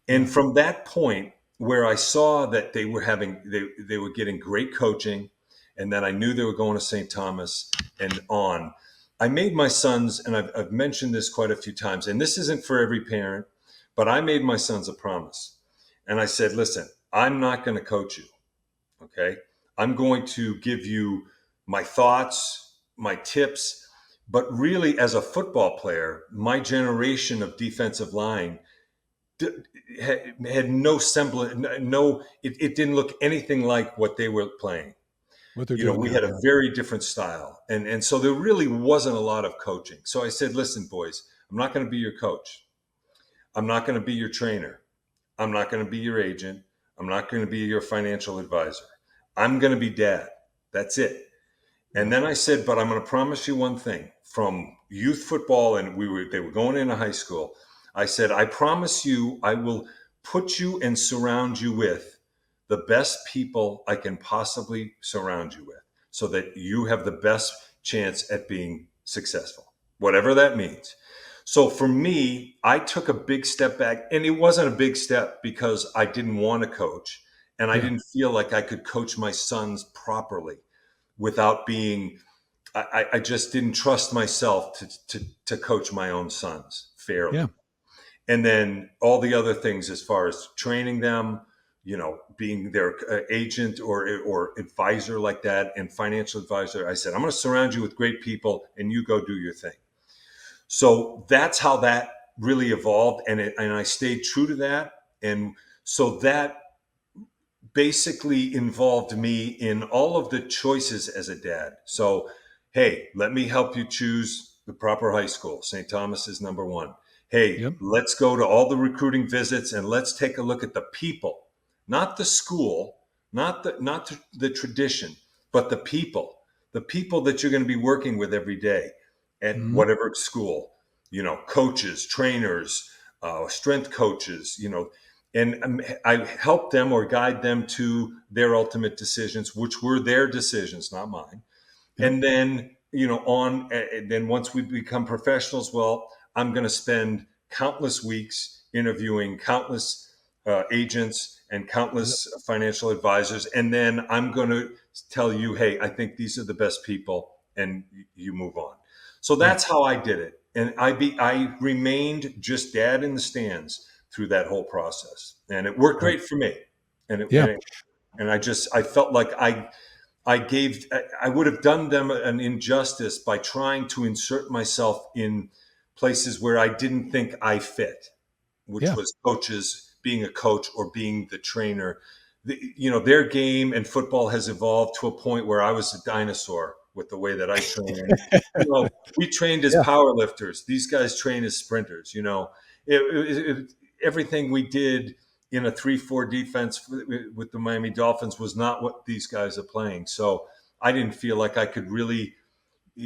Yeah. And from that point, where I saw that they were getting great coaching, and that I knew they were going to St. Thomas and on. I made my sons, and I've mentioned this quite a few times, and this isn't for every parent, but I made my sons a promise. And I said, listen, I'm not going to coach you. Okay. I'm going to give you my thoughts, my tips, but really, as a football player, my generation of defensive line had no semblance, it didn't look anything like what they were playing. What they're doing We now. had a Yeah. very different style. And so there really wasn't a lot of coaching. So I said, listen, boys, I'm not going to be your coach. I'm not going to be your trainer. I'm not going to be your agent. I'm not going to be your financial advisor. I'm going to be dad. That's it. And Yeah. then I said, but I'm going to promise you one thing from youth football, and they were going into high school. I said, I promise you, I will put you and surround you with the best people I can possibly surround you with so that you have the best chance at being successful, whatever that means. So for me, I took a big step back, and it wasn't a big step because I didn't want to coach and I Yeah. didn't feel like I could coach my sons properly without being I just didn't trust myself to coach my own sons fairly. Yeah. And then all the other things as far as training them, being their agent or advisor like that, and financial advisor, I said, I'm going to surround you with great people and you go do your thing. So that's how that really evolved. And I stayed true to that. And so that basically involved me in all of the choices as a dad. So, hey, let me help you choose the proper high school. St. Thomas is number one. Hey, Yep. let's go to all the recruiting visits and let's take a look at the people, not the school, not the tradition, but the people that you're going to be working with every day at Hmm. whatever school, coaches, trainers, strength coaches, and I help them or guide them to their ultimate decisions, which were their decisions, not mine. Yep. And then and then once we become professionals, well, I'm going to spend countless weeks interviewing countless agents and Yep. countless financial advisors, and then I'm going to tell you, hey, I think these are the best people, and you move on. So Right. that's how I did it, and I remained just dad in the stands through that whole process, and it worked Right. great for me. And Yeah. I felt like I would have done them an injustice by trying to insert myself in places where I didn't think I fit, which Yeah. was coaches, being a coach or being the trainer. Their game and football has evolved to a point where I was a dinosaur with the way that I train. And, we trained as Yeah. power lifters. These guys train as sprinters. Everything we did in a 3-4 defense with the Miami Dolphins was not what these guys are playing. So I didn't feel like I could really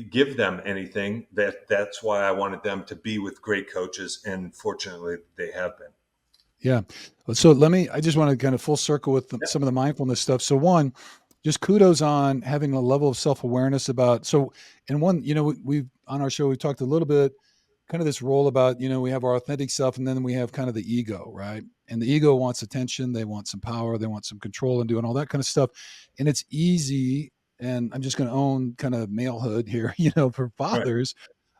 give them anything. That's why I wanted them to be with great coaches, and fortunately they have been. Yeah. So I just want to kind of full circle with Yeah, some of the mindfulness stuff. So one, just kudos on having a level of self-awareness about, so, and one, we've on our show, we talked a little bit, kind of this role about, we have our authentic self and then we have kind of the ego, right? And the ego wants attention. They want some power. They want some control and doing all that kind of stuff. And it's easy. And I'm just going to own kind of malehood here, for right, fathers,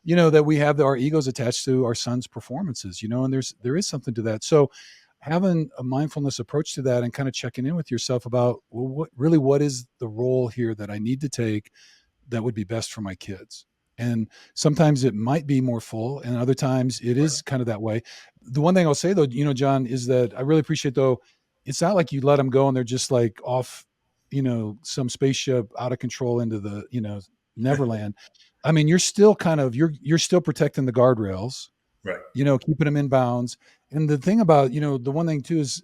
that we have our egos attached to our son's performances, and there is something to that. So having a mindfulness approach to that and kind of checking in with yourself about, well, what is the role here that I need to take that would be best for my kids? And sometimes it might be more full, and other times it right, is kind of that way. The one thing I'll say though, John, is that I really appreciate though, it's not like you let them go and they're just like off, some spaceship out of control into the, Neverland. I mean, you're still kind of you're still protecting the guardrails, right, keeping them in bounds. And the thing about, the one thing too is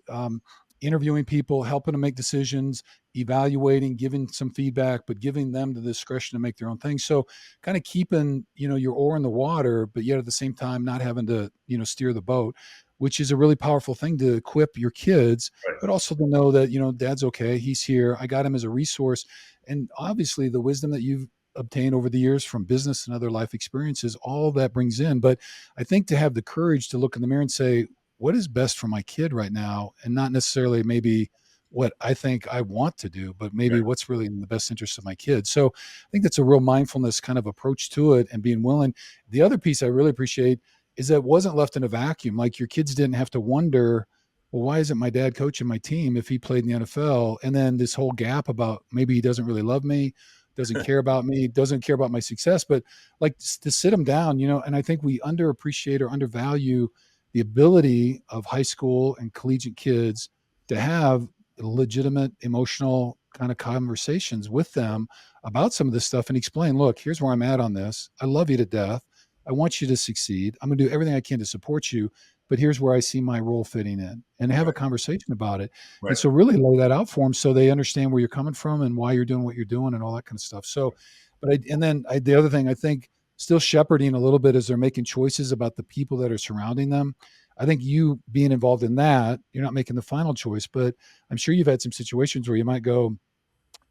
interviewing people, helping them make decisions, evaluating, giving some feedback, but giving them the discretion to make their own thing. So kind of keeping, your oar in the water, but yet at the same time, not having to, steer the boat, which is a really powerful thing to equip your kids, right, but also to know that, dad's okay. He's here. I got him as a resource. And obviously the wisdom that you've obtained over the years from business and other life experiences, all that brings in. But I think to have the courage to look in the mirror and say, what is best for my kid right now? And not necessarily maybe what I think I want to do, but maybe right, what's really in the best interest of my kids. So I think that's a real mindfulness kind of approach to it and being willing. The other piece I really appreciate is that it wasn't left in a vacuum. Like your kids didn't have to wonder, well, why isn't my dad coaching my team if he played in the NFL? And then this whole gap about maybe he doesn't really love me, doesn't care about me, doesn't care about my success, but like to sit them down, and I think we underappreciate or undervalue the ability of high school and collegiate kids to have legitimate emotional kind of conversations with them about some of this stuff and explain, look, here's where I'm at on this. I love you to death. I want you to succeed. I'm going to do everything I can to support you, but here's where I see my role fitting in, and have a right, conversation about it. And right, so really lay that out for them so they understand where you're coming from and why you're doing what you're doing and all that kind of stuff. So, the other thing I think, still shepherding a little bit as they're making choices about the people that are surrounding them. I think you being involved in that, you're not making the final choice, but I'm sure you've had some situations where you might go,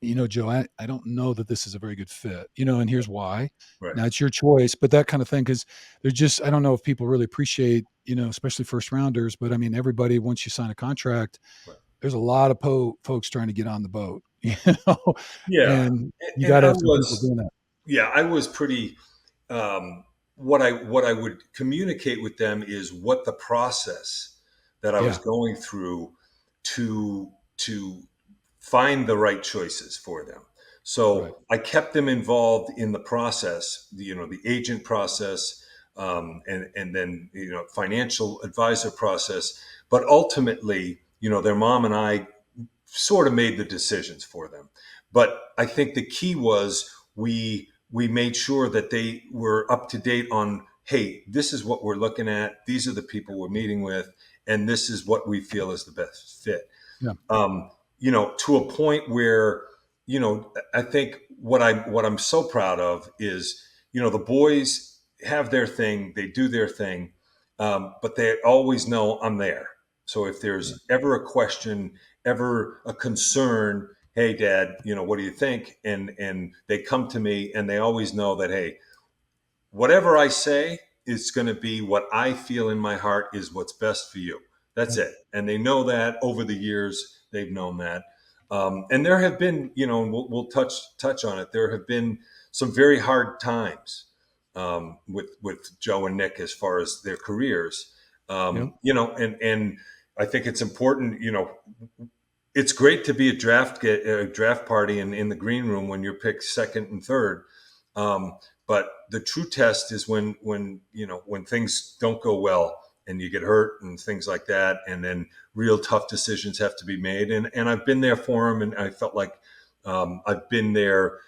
Joe, I don't know that this is a very good fit, and here's why. right, Now it's your choice, but that kind of thing, because they're just, I don't know if people really appreciate, especially first rounders, but I mean, everybody, once you sign a contract, right. there's a lot of folks trying to get on the boat, know, Yeah, and you and got to I have some people was, doing that. yeah, I was pretty. What I would communicate with them is what the process that I was Yeah. going through to find the right choices for them. Right. So I kept them involved in the process, the agent process, and then financial advisor process. But ultimately, their mom and I sort of made the decisions for them. But I think the key was we made sure that they were up to date on, hey, this is what we're looking at. These are the people we're meeting with, and this is what we feel is the best fit. Yeah. To a point where, I think what I'm so proud of is, the boys have their thing, they do their thing, but they always know I'm there. So if Yeah. there's ever a question, ever a concern, hey, Dad, what do you think? And they come to me, and they always know that, hey, whatever I say is going to be what I feel in my heart is what's best for you. That's Yeah. it. And they know that over the years, they've known that. And there have been, and we'll touch on it. There have been some very hard times with Joe and Nick as far as their careers. Yeah. And I think it's important. It's great to be a draft party in the green room when you're picked second and third. But the true test is when things don't go well and you get hurt and things like that, and then real tough decisions have to be made. And I've been there for him, and I felt like I've been there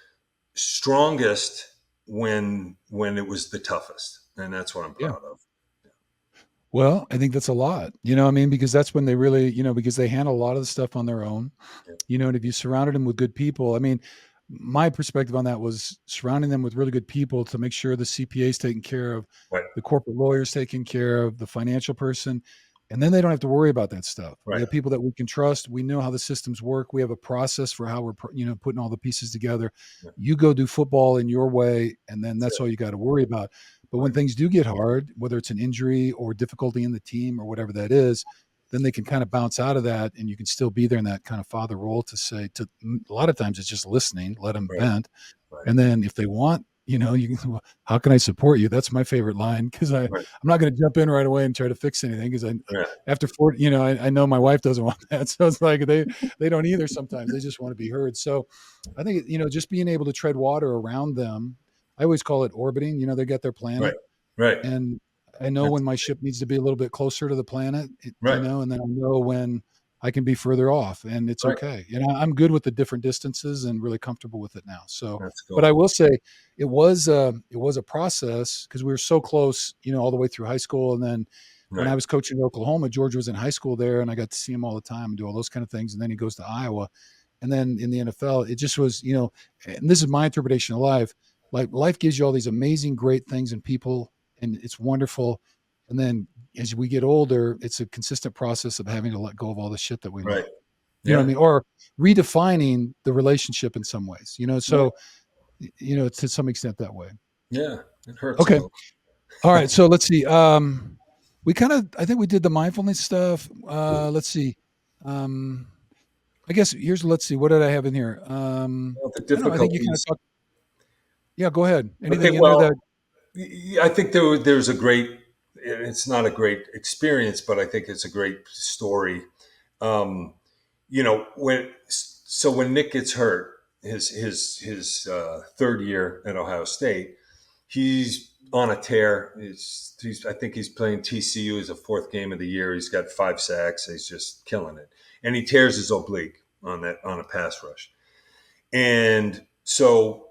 strongest when it was the toughest, and that's what I'm Yeah. proud of. Well, I think that's a lot, I mean, because that's when they really, because they handle a lot of the stuff on their own, Yeah. and if you surrounded them with good people, I mean, my perspective on that was surrounding them with really good people to make sure the CPA is taken care of, Right, the corporate lawyers taken care of, the financial person, and then they don't have to worry about that stuff. We right, have people that we can trust. We know how the systems work. We have a process for how we're, putting all the pieces together. yeah, You go do football in your way, and then that's that's it. all you got to worry about. But when Right, things do get hard, whether it's an injury or difficulty in the team or whatever that is, then they can kind of bounce out of that, and you can still be there in that kind of father role to say to a lot of times it's just listening, let them right, vent. right, And then if they want, you can, "Well, how can I support you?" That's my favorite line because I'm right, not going to jump in right away and try to fix anything because yeah, after 40, I know my wife doesn't want that. So it's like they don't either sometimes. They just want to be heard. So I think, just being able to tread water around them, I always call it orbiting, they got their right, planet, right. and I know That's when my ship needs to be a little bit closer to the planet, right, and then I know when I can be further off, and it's right. okay. I'm good with the different distances and really comfortable with it now. So, That's but I cool. will say it was a process because we were so close, all the way through high school, and then when Right, I was coaching in Oklahoma, George was in high school there, and I got to see him all the time and do all those kind of things. And then he goes to Iowa, and then in the NFL, it just was, and this is my interpretation of life. Like life gives you all these amazing, great things and people, and it's wonderful. And then as we get older, it's a consistent process of having to let go of all the shit that we right. love. You know what I Yeah, mean? Or redefining the relationship in some ways, yeah, so, to some extent that way. yeah. It hurts a Okay. little. All right. So let's see. I think we did the mindfulness stuff. Let's see. Um, I guess let's see. What did I have in here? Well, the I don't know. I think you kind of difficulties. talked. Yeah. Go ahead. Okay, Anything in there that, well, I think there's a great. It's not a great experience, but I think it's a great story. Um, when Nick gets hurt, his third year at Ohio State, he's on a tear. I think he's playing TCU as a fourth game of the year. He's got 5 sacks. He's just killing it, and he tears his oblique on a pass rush. And so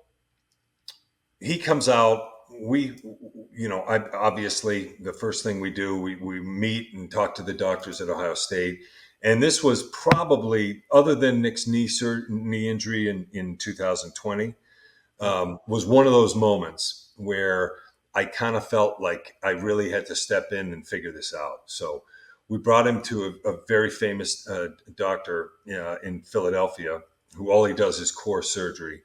he comes out. Obviously the first thing we do, we meet and talk to the doctors at Ohio State. And this was probably, other than Nick's knee injury in 2020, yeah, was one of those moments where I kind of felt like I really had to step in and figure this out. So we brought him to a very famous doctor in Philadelphia, who all he does is core surgery.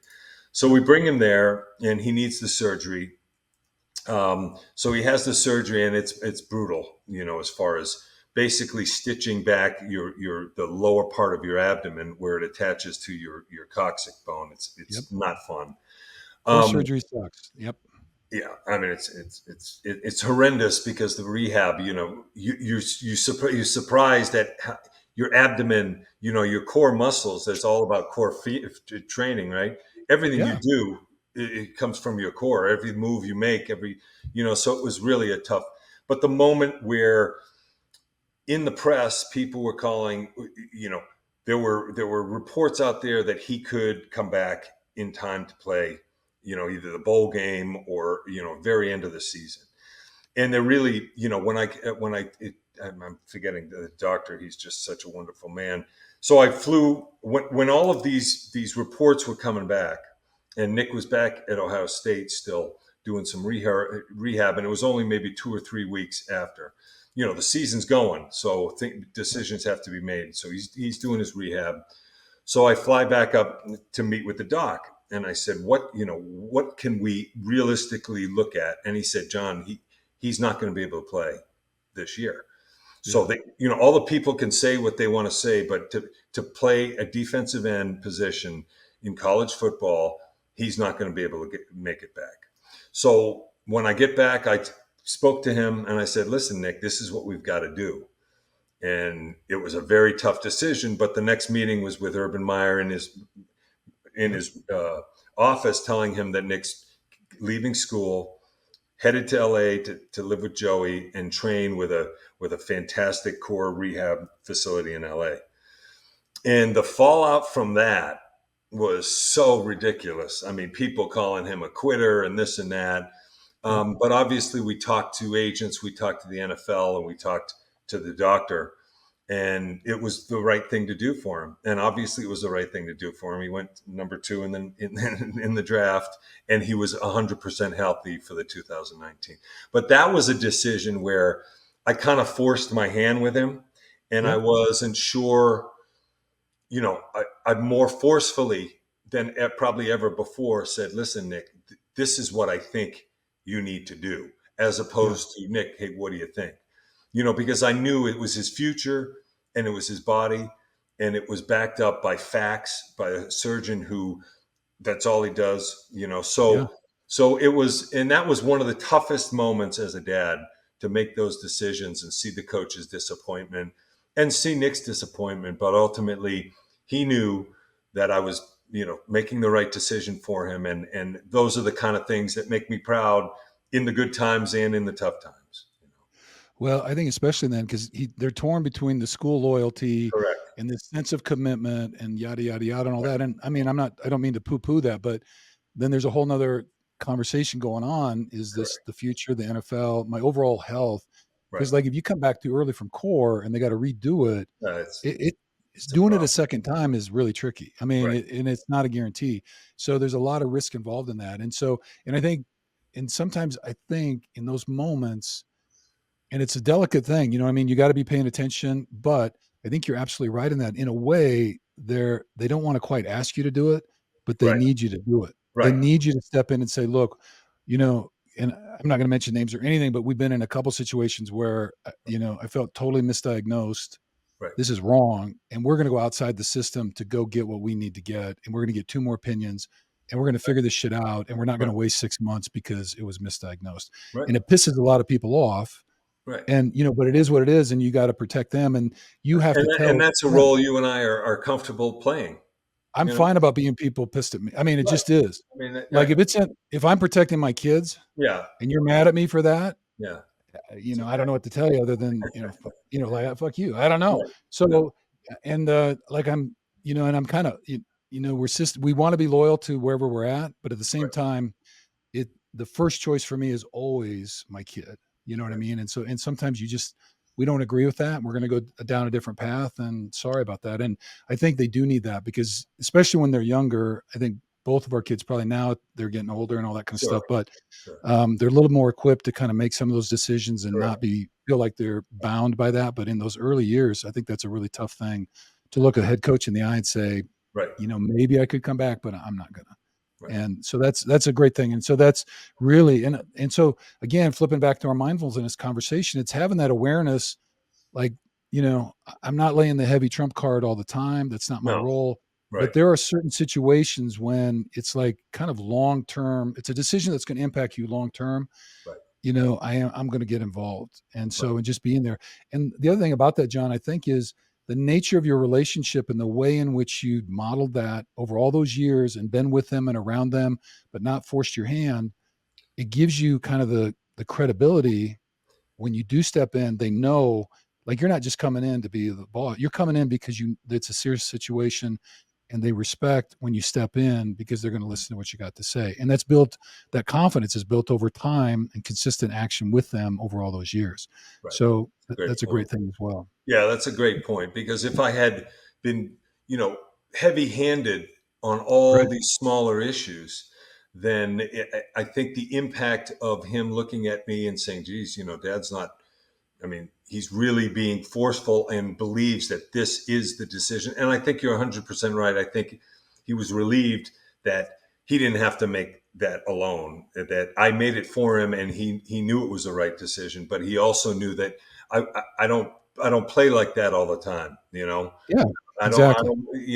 So yeah, we bring him there, and he needs the surgery. So he has the surgery, and it's brutal, as far as basically stitching back the lower part of your abdomen where it attaches to your coccyx bone. yep. It's not fun. Core Um, surgery sucks. Yep. yeah, I mean it's horrendous because the rehab, you're surprised at how, your abdomen, your core muscles. That's all about core training, right? Everything you Yeah. do, it comes from your core. Every move you make, so it was really a tough. But the moment where in the press, people were calling, there were reports out there that he could come back in time to play, either the bowl game or very end of the season. and they're really, I'm forgetting the doctor. He's just such a wonderful man. So I flew when all of these reports were coming back, and Nick was back at Ohio State still doing some rehab, and it was only maybe 2 or 3 weeks after. The season's going, so decisions have to be made. So he's doing his rehab. So I fly back up to meet with the doc, and I said, what can we realistically look at? And he said, John, he's not going to be able to play this year. So all the people can say what they want to say, but to play a defensive end position in college football, he's not going to be able to make it back. So when I get back, I spoke to him and I said, listen, Nick, this is what we've got to do. And it was a very tough decision, but the next meeting was with Urban Meyer in his office, telling him that Nick's leaving school, headed to LA to live with Joey and train with a fantastic core rehab facility in LA. And the fallout from that was so ridiculous. I mean, people calling him a quitter and this and that. But obviously we talked to agents, we talked to the NFL, and we talked to the doctor, and it was the right thing to do for him. And obviously it was the right thing to do for him. He went number 2 in the draft, and he was 100% healthy for the 2019. But that was a decision where I kind of forced my hand with him, and I wasn't sure, I more forcefully than probably ever before said, listen, Nick, this is what I think you need to do, as opposed to, Nick, hey, what do you think? Because I knew it was his future and it was his body, and it was backed up by facts, by a surgeon who that's all he does, So it was, and that was one of the toughest moments as a dad, to make those decisions and see the coach's disappointment and see Nick's disappointment. But ultimately he knew that I was, making the right decision for him. And those are the kind of things that make me proud in the good times and in the tough times. Well, I think especially then, because they're torn between the school loyalty Correct. and this sense of commitment and yada yada yada and all Right. that. And I mean, I don't mean to poo-poo that, but then there's a whole nother conversation going on. Is this Correct. the future, the NFL, my overall health? Right. Because like if you come back too early from core and they got to redo it, it's It's a doing it a problem. second time is really tricky. I mean, Right. and it's not a guarantee. So there's a lot of risk involved in that. And I think, and sometimes I think in those moments, and it's a delicate thing, you know what I mean? You got to be paying attention, but I think you're absolutely right in that. In a way, they don't want to quite ask you to do it, but they Right. need you to do it. They Right. need you to step in and say, look, and I'm not going to mention names or anything, but we've been in a couple situations where, I felt totally misdiagnosed. Right. This is wrong. And we're going to go outside the system to go get what we need to get. And we're going to get 2 more opinions, and we're going to figure this shit out. And we're not going Right. to waste 6 months because it was misdiagnosed. Right. And it pisses a lot of people off. Right. And, but it is what it is, and you got to protect them, and you have to And tell that's a them. role you and I are comfortable playing. I'm You know. fine about being people pissed at me. I mean, it Right. just is. I mean, Like if I'm protecting my kids yeah. and you're mad at me for that, Yeah. It's I don't okay. know what to tell you other than, like, fuck you. I don't know. Right. No. So, and like and I'm kind of, we want to be loyal to wherever we're at, but at the same Right. time, the first choice for me is always my kid. You know what I Right. mean? And sometimes we don't agree with that. We're going to go down a different path, and sorry about that. And I think they do need that, because especially when they're younger, I think both of our kids, probably now they're getting older and all that kind of Sure. stuff, but Sure. they're a little more equipped to kind of make some of those decisions and Correct. not feel like they're bound by that. But in those early years, I think that's a really tough thing to look a head coach in the eye and say, Right. maybe I could come back, but I'm not gonna. Right. And so that's a great thing. And so that's really, and so again, flipping back to our mindfulness conversation, it's having that awareness, like, I'm not laying the heavy trump card all the time. That's not my No. role. Right. But there are certain situations when it's like kind of long term. It's a decision that's going to impact you long term. Right. I'm going to get involved. And Right. so, and just being there. And the other thing about that, John, I think, is the nature of your relationship and the way in which you modeled that over all those years and been with them and around them, but not forced your hand. It gives you kind of the credibility when you do step in. They know, like, you're not just coming in to be the boss. You're coming in because it's a serious situation. and they respect when you step in because they're going to listen to what you got to say. And that's built, that confidence is built over time and consistent action with them over all those years. Right. So Great that's a point. great thing as well. Yeah, that's a great point because if I had been, heavy-handed on all Right. these smaller issues, then I think the impact of him looking at me and saying, "Geez, Dad's not." I mean, he's really being forceful and believes that this is the decision. And I think you're 100% right. I think he was relieved that he didn't have to make that alone, that I made it for him and he knew it was the right decision. But he also knew that I don't play like that all the time, Yeah, I exactly.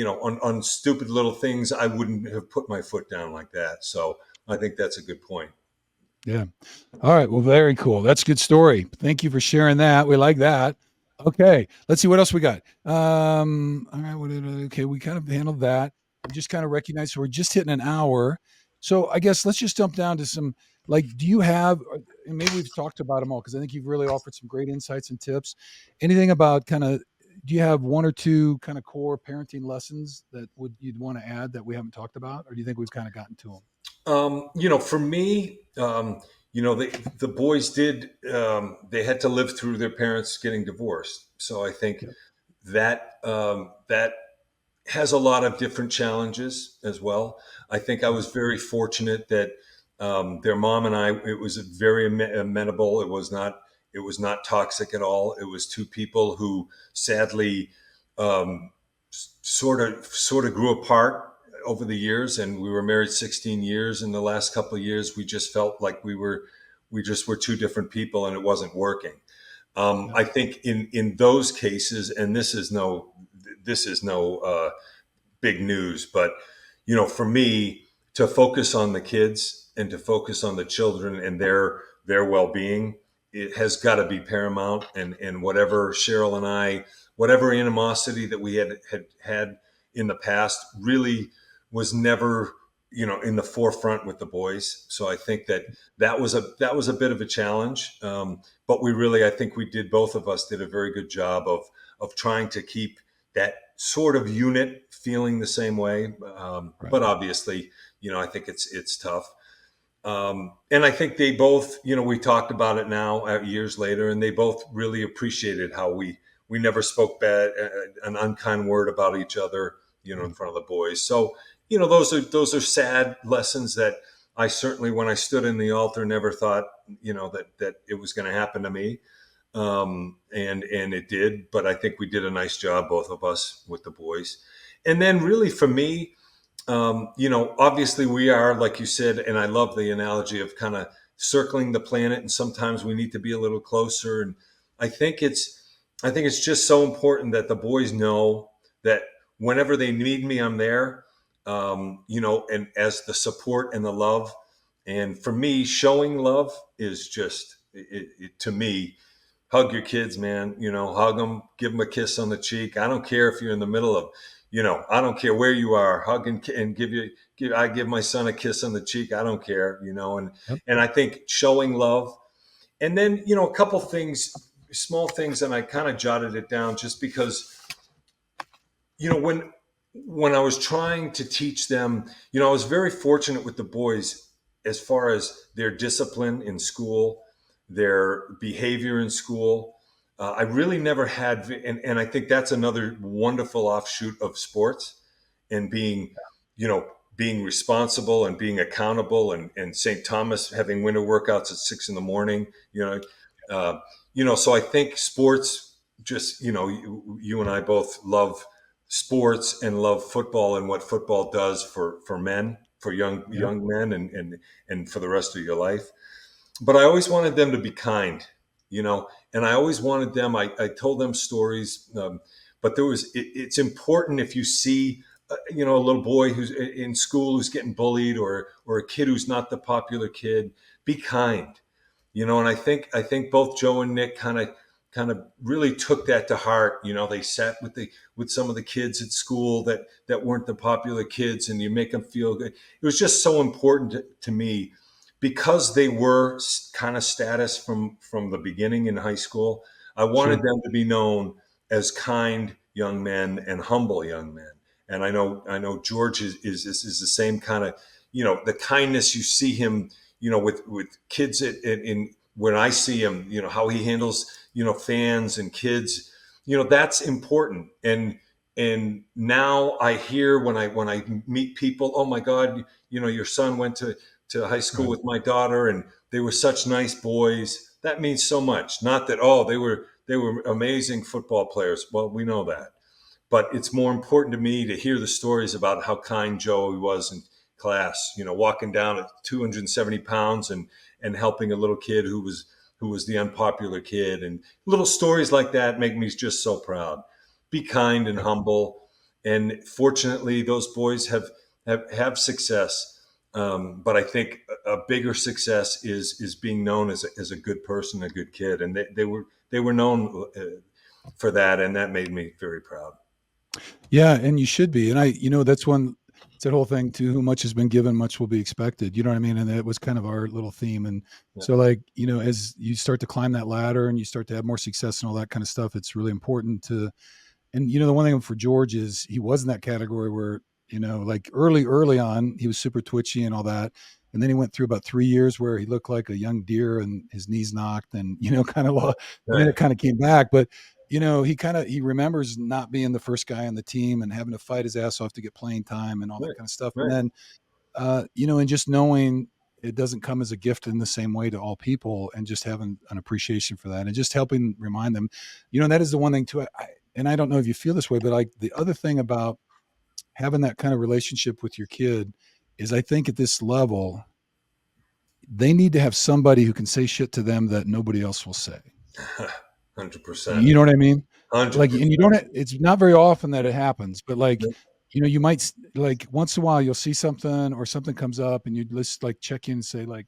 don't, on stupid little things, I wouldn't have put my foot down like that. So I think that's a good point. Yeah. All right. Well, very cool. That's a good story. Thank you for sharing that. We like that. Okay. Let's see what else we got. All right. Okay. We kind of handled that. We just kind of recognize, so we're just hitting an hour. So I guess let's just jump down to some, like, do you have, and maybe we've talked about them all because I think you've really offered some great insights and tips. Anything about kind of, do you have one or two kind of core parenting lessons that you'd want to add that we haven't talked about, or do you think we've kind of gotten to them? For me, the boys did, they had to live through their parents getting divorced. So I think Yep. that has a lot of different challenges as well. I think I Yep. was very fortunate that their mom and I, it was very amenable. It was not toxic at all. It was two people who sadly um, sort of grew apart over the years, and we were married 16 years. In the last couple of years, we just felt like we just were two different people, and it wasn't working. Yep. I think in those cases, and this is no big news, but for me to focus on the kids and to focus on the children and their well-being, it has got to be paramount. And whatever Cheryl and I, whatever animosity that we had in the past, really was never in the forefront with the boys. So I think that was a bit of a challenge. But I think both of us did a very good job of trying to keep that sort of unit feeling the same way. Right. But obviously, I think it's tough. And I think they both, we talked about it now years later, and they both really appreciated how we never spoke bad, an unkind word about each other, in Right. front of the boys. So, those are sad lessons that I certainly, when I stood in the altar, never thought, that it was going to happen to me. And it did, but I think we did a nice job, both of us, with the boys. And then, really, for me, obviously we are, like you said, and I love the analogy of kind of circling the planet, and sometimes we need to be a little closer. And I think it's, I think it's just so important that the boys know that whenever they need me, I'm there. And as the support and the love. And for me, showing love is just, to me, hug your kids, man. Hug them, give them a kiss on the cheek. I don't care if you're in the middle of, I don't care where you are. Hug and I give my son a kiss on the cheek. I don't care, Yep. and I think showing love. And then, a couple things, small things, and I kind of jotted it down just because, when I was trying to teach them, I was very fortunate with the boys as far as their discipline in school, their behavior in school. I really never had, and I think that's another wonderful offshoot of sports and you know, being responsible and being accountable, and St. Thomas having winter workouts at 6 in the morning, uh, so I think sports, just, you and I both love sports and love football and what football does for men, for Yep. young men, and for the rest of your life. But I always wanted them to be kind, and I always wanted them. I told them stories, but it's important if you see, a little boy who's in school who's getting bullied, or a kid who's not the popular kid, be kind, and I think both Joe and Nick kind of really took that to heart. They sat with some of the kids at school that weren't the popular kids, and you make them feel good. It was just so important to me because they were kind of status from the beginning in high school. I wanted Sure. them to be known as kind young men and humble young men. And I know George is the same kind of, the kindness you see him, with kids in when I see him, how he handles, fans and kids, that's important. And now I hear when I meet people, oh my God, your son went to high school Right. with my daughter, and they were such nice boys. That means so much. Not that, oh, they were amazing football players. Well, we know that, but it's more important to me to hear the stories about how kind Joey was in class. Walking down at 270 pounds and helping a little kid who was the unpopular kid, and little stories like that make me just so proud. Be kind and Right. humble, and fortunately, those boys have success. But I think a bigger success is being known as a good person, a good kid, and they were known for that, and that made me very proud. Yeah, and you should be. And that's one. It's that whole thing too. Who much has been given, much will be expected. You know what I mean? And that was kind of our little theme. And Yeah. so, like, as you start to climb that ladder and you start to have more success and all that kind of stuff, it's really important to. And the one thing for George is he was in that category where like early on, he was super twitchy and all that. And then he went through about 3 years where he looked like a young deer and his knees knocked and kind of Right. and then Right. it kind of came back. But he remembers not being the first guy on the team and having to fight his ass off to get playing time and all that Right. kind of stuff. And Right. then and just knowing it doesn't come as a gift in the same way to all people, and just having an appreciation for that and just helping remind them, and that is the one thing too. And I don't know if you feel this way, but like the other thing about having that kind of relationship with your kid is I think at this level, they need to have somebody who can say shit to them that nobody else will say. 100%. You know what I mean? Like, and you 100%. don't, it's not very often that it happens, but like, you might like once in a while you'll see something or something comes up and you just like check in and say like,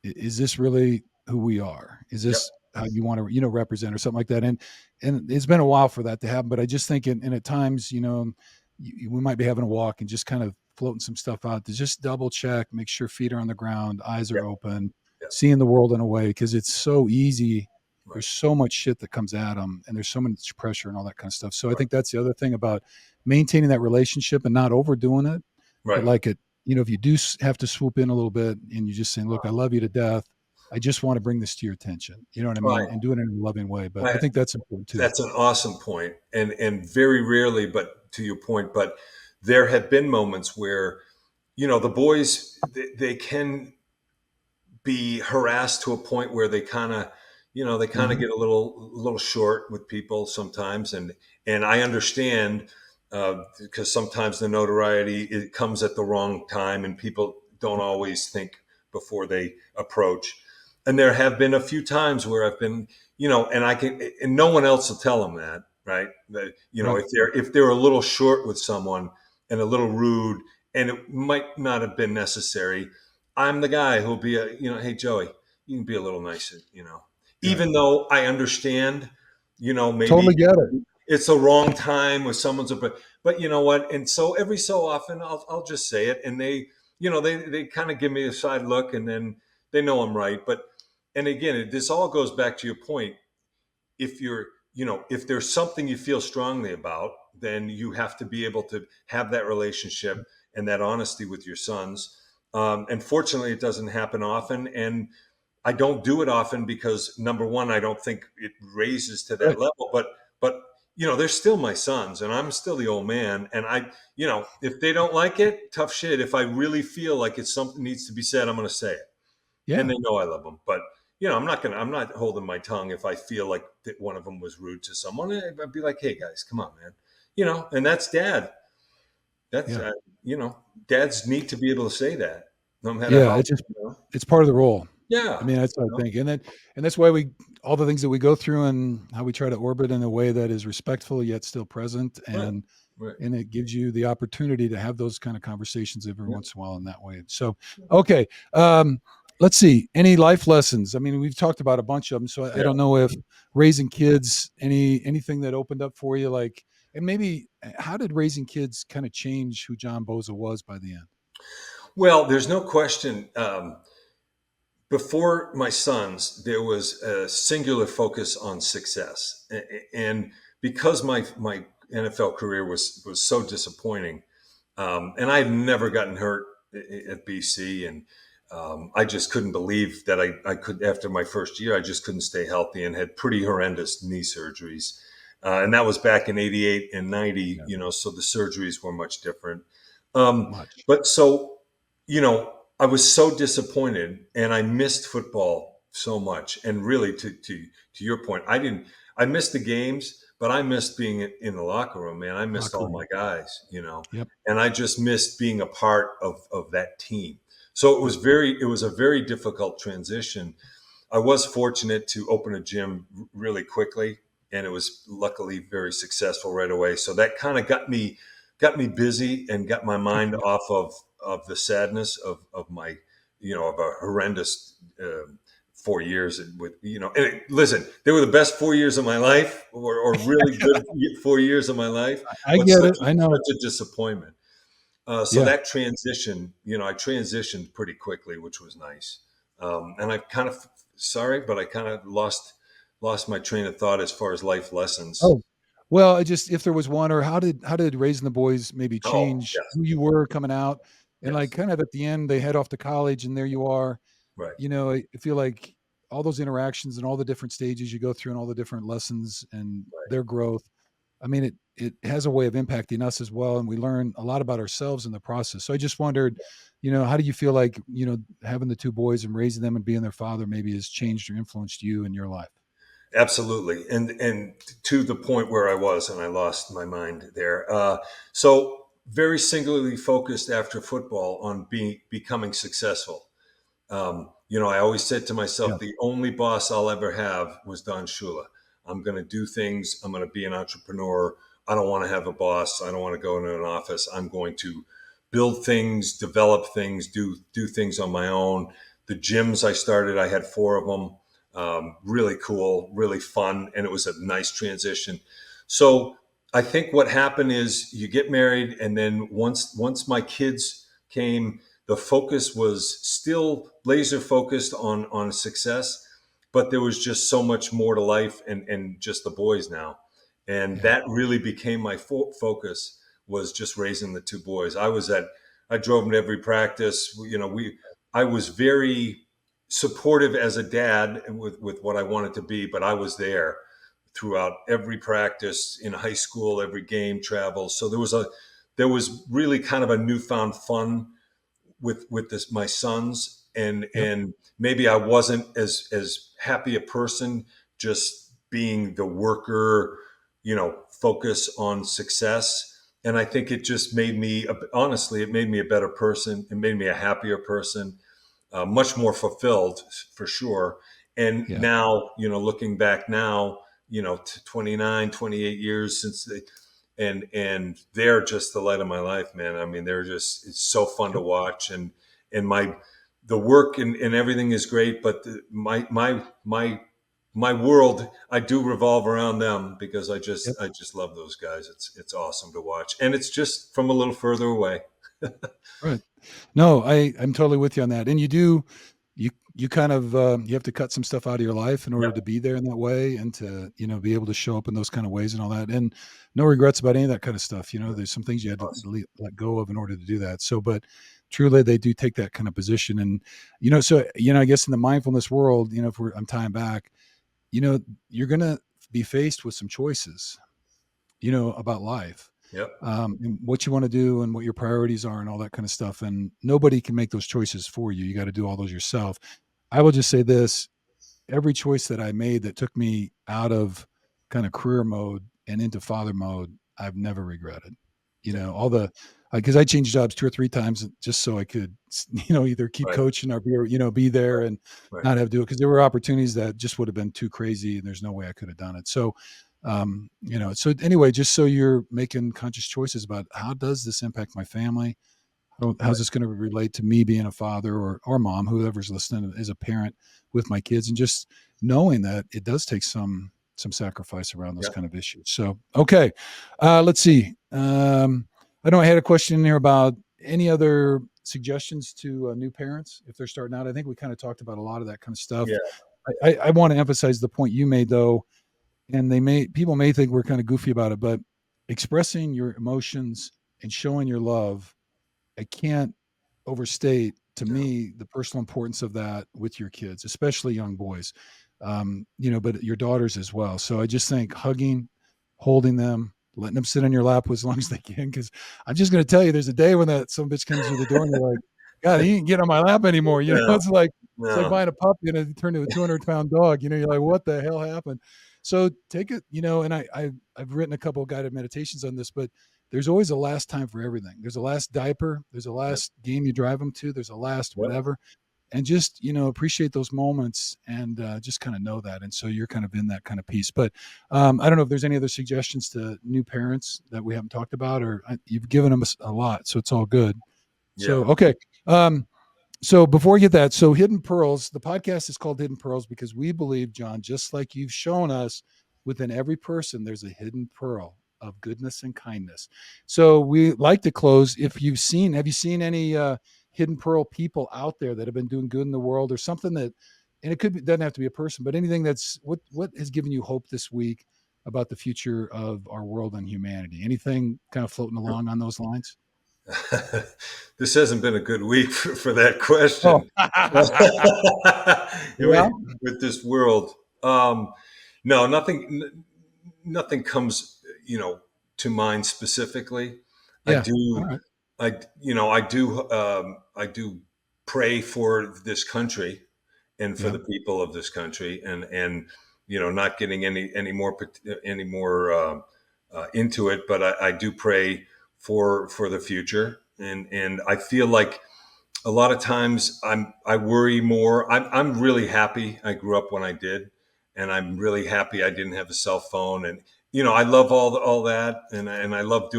is this really who we are? Is Yep. this how you want to, represent or something like that? And it's been a while for that to happen, but I just think and at times, we might be having a walk and just kind of floating some stuff out to just double check, make sure feet are on the ground, eyes are Yep. open, Yep. seeing the world in a way, because it's so easy. Right. There's so much shit that comes at them and there's so much pressure and all that kind of stuff. So I Right. think that's the other thing about maintaining that relationship and not overdoing it, but Right. like it, if you do have to swoop in a little bit and you're just saying, look, I love you to death. I just want to bring this to your attention. You know what I mean? Right. And do it in a loving way. But I I, think that's important too. that's an awesome point, and very rarely, but to your point, but there have been moments where the boys they can be harassed to a point where they kind of Mhm. get a little short with people sometimes, and I understand, because sometimes the notoriety it comes at the wrong time and people don't always think before they approach. And there have been a few times where I've been, and I can, and no one else will tell them that, right? That, Right. if they're a little short with someone and a little rude, and it might not have been necessary, I'm the guy who'll be hey Joey, you can be a little nicer, Yeah. even though I understand, maybe Totally get it. it's a wrong time with someone's, but you know what? And so every so often I'll just say it, and they kind of give me a side look, and then they know I'm right. But and again, this all goes back to your point. If there's something you feel strongly about, then you have to be able to have that relationship and that honesty with your sons. And fortunately, it doesn't happen often, and I don't do it often because, number one, I don't think it raises to that Right. level. But they're still my sons, and I'm still the old man. And if they don't like it, tough shit. If I really feel like it's something needs to be said, I'm going to say it, and Yeah. they know I love them. But I'm not holding my tongue if I feel like that one of them was rude to someone. I'd be like, hey guys, come on, man. And that's dad. That's Yeah. dads need to be able to say that, no matter Yeah. how. It's just, it's part of the role. I Yeah. mean, that's what I think. And that's why all the things that we go through and how we try to orbit in a way that is respectful yet still present. Right. And Right. it gives you the opportunity to have those kind of conversations every Yeah. once in a while in that way. So, okay. Let's see. Any life lessons? I mean, we've talked about a bunch of them. So I Yeah. don't know if raising kids, anything that opened up for you, like, and maybe how did raising kids kind of change who John Bosa was by the end? Well, there's no question. Before my sons, there was a singular focus on success, and because my NFL career was so disappointing. And I'd never gotten hurt at BC, and I just couldn't believe that I could, after my first year, I just couldn't stay healthy and had pretty horrendous knee surgeries. And that was back in 88 and 90, Yeah, so the surgeries were much different. much. But so, I was so disappointed and I missed football so much. And really, to your point, I missed the games, but I missed being in the locker room, man. I missed Locker all room. my guys, Yep. and I just missed being a part of that team. So Yep. it was a very difficult transition. I was fortunate to open a gym really quickly, and it was luckily very successful right away. So that kind of got me busy and got my Good mind for you. off of the sadness of my of a horrendous 4 years with and listen, they were the best 4 years of my life, or really good 4 years of my life, I but get it. I know. such a disappointment. So Yeah. that transition, I transitioned pretty quickly, which was nice. And I kind of sorry, but I kind of lost my train of thought as far as life lessons. Oh, well, I just if there was one, or how did raising the boys maybe Oh, change yes, who you were coming out? And like yes, kind of at the end, they head off to college, and there you are. right, I feel like all those interactions and all the different stages you go through and all the different lessons and right. their growth. I mean, it has a way of impacting us as well, and we learn a lot about ourselves in the process. So I just wondered, how do you feel like having the two boys and raising them and being their father maybe has changed or influenced you in your life? Absolutely, and to the point where I was, and I lost my mind there. So very singularly focused after football on becoming successful. I always said to Yeah, myself, the only boss I'll ever have was Don Shula. I'm going to do things. I'm going to be an entrepreneur. I don't want to have a boss. I don't want to go into an office. I'm going to build things, develop things, do things on my own. The gyms I started, I had four of them. Really cool, really fun, and it was a nice transition. So I think what happened is you get married, and then once my kids came, the focus was still laser focused on success, but there was just so much more to life, and just the boys now, and yeah, that really became my focus, was just raising the two boys. I drove them to every practice. I was very supportive as a dad with what I wanted to be, but I was there throughout every practice in high school, every game, travel. So there was really kind of a newfound fun with this my sons, and yep, maybe I wasn't as happy a person just being the worker, focus on success. And I think it just made me, honestly, it made me a better person. It made me a happier person, much more fulfilled for sure. And yeah, now, looking back now, 29, 28 years since and they're just the light of my life, man. I mean, it's so fun to yep, watch, and the work and everything is great, but my world, I do revolve around them, because I yep. just I just love those guys. It's awesome to watch, and it's just from a little further away. Right. No, I'm totally with you on that. And you kind of you have to cut some stuff out of your life in order Yep. to be there in that way and to be able to show up in those kind of ways and all that. And no regrets about any of that kind of stuff. There's some things you had to Awesome. let go of in order to do that. So, but truly, they do take that kind of position. And so I guess in the mindfulness world, if I'm tying back, you're gonna be faced with some choices, about life, Yep. and what you want to do and what your priorities are and all that kind of stuff. And nobody can make those choices for you. You got to do all those yourself. I will just say this: every choice that I made that took me out of kind of career mode and into father mode, I've never regretted. Yeah. All the because I changed jobs two or three times just so I could, either keep Right. coaching or be there and Right. not have to do it, because there were opportunities that just would have been too crazy and there's no way I could have done it. So, so anyway, just so you're making conscious choices about how does this impact my family? How's Right. this going to relate to me being a father or mom, whoever's listening as a parent with my kids, and just knowing that it does take some sacrifice around those Yeah. kind of issues. So, okay, let's see. I know I had a question in here about any other suggestions to new parents if they're starting out. I think we kind of talked about a lot of that kind of stuff. Yeah. I want to emphasize the point you made though, and people may think we're kind of goofy about it, but expressing your emotions and showing your love, I can't overstate to No. me the personal importance of that with your kids, especially young boys, but your daughters as well. So I just think hugging, holding them, letting them sit on your lap as long as they can. Because I'm just going to tell you, there's a day when that some bitch comes through the door and you're like, God, he ain't get on my lap anymore. No. It's like No. buying a puppy and it turned into a 200-pound dog. You're like, what the hell happened? So take it, and I've written a couple of guided meditations on this, but there's always a last time for everything. There's a last diaper. There's a Yep. last game you drive them to. There's a last Yep. whatever. And just, appreciate those moments and just kind of know that. And so you're kind of in that kind of piece. But I don't know if there's any other suggestions to new parents that we haven't talked about, or you've given them a lot. So it's all good. Yeah. So, okay. So before we get that, so Hidden Pearls, the podcast is called Hidden Pearls because we believe, John, just like you've shown us, within every person, there's a hidden pearl of goodness and kindness. So we like to close. Have you seen any hidden pearl people out there that have been doing good in the world or something that, and it doesn't have to be a person, but anything what has given you hope this week about the future of our world and humanity? Anything kind of floating along on those lines? This hasn't been a good week for that Oh, question. yeah, With this world, no, nothing comes, to mind specifically. I yeah. All do, right. I do pray for this country and for Yeah. the people of this country, and not getting any more into it, but I do pray for the future, and I feel like a lot of times I worry more. I'm really happy I grew up when I did, and I'm really happy I didn't have a cell phone, and I love all that, and I love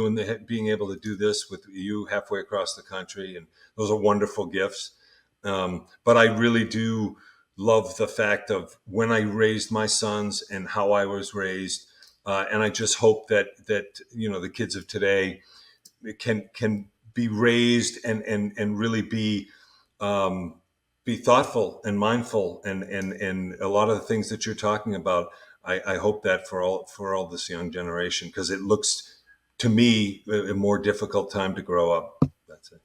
being able to do this with you halfway across the country, and those are wonderful gifts. But I really do love the fact of when I raised my sons and how I was raised, and I just hope that the kids of today can be raised and really be thoughtful and mindful, and a lot of the things that you're talking about. I hope that for all this young generation, because it looks to me a more difficult time to grow up. That's it.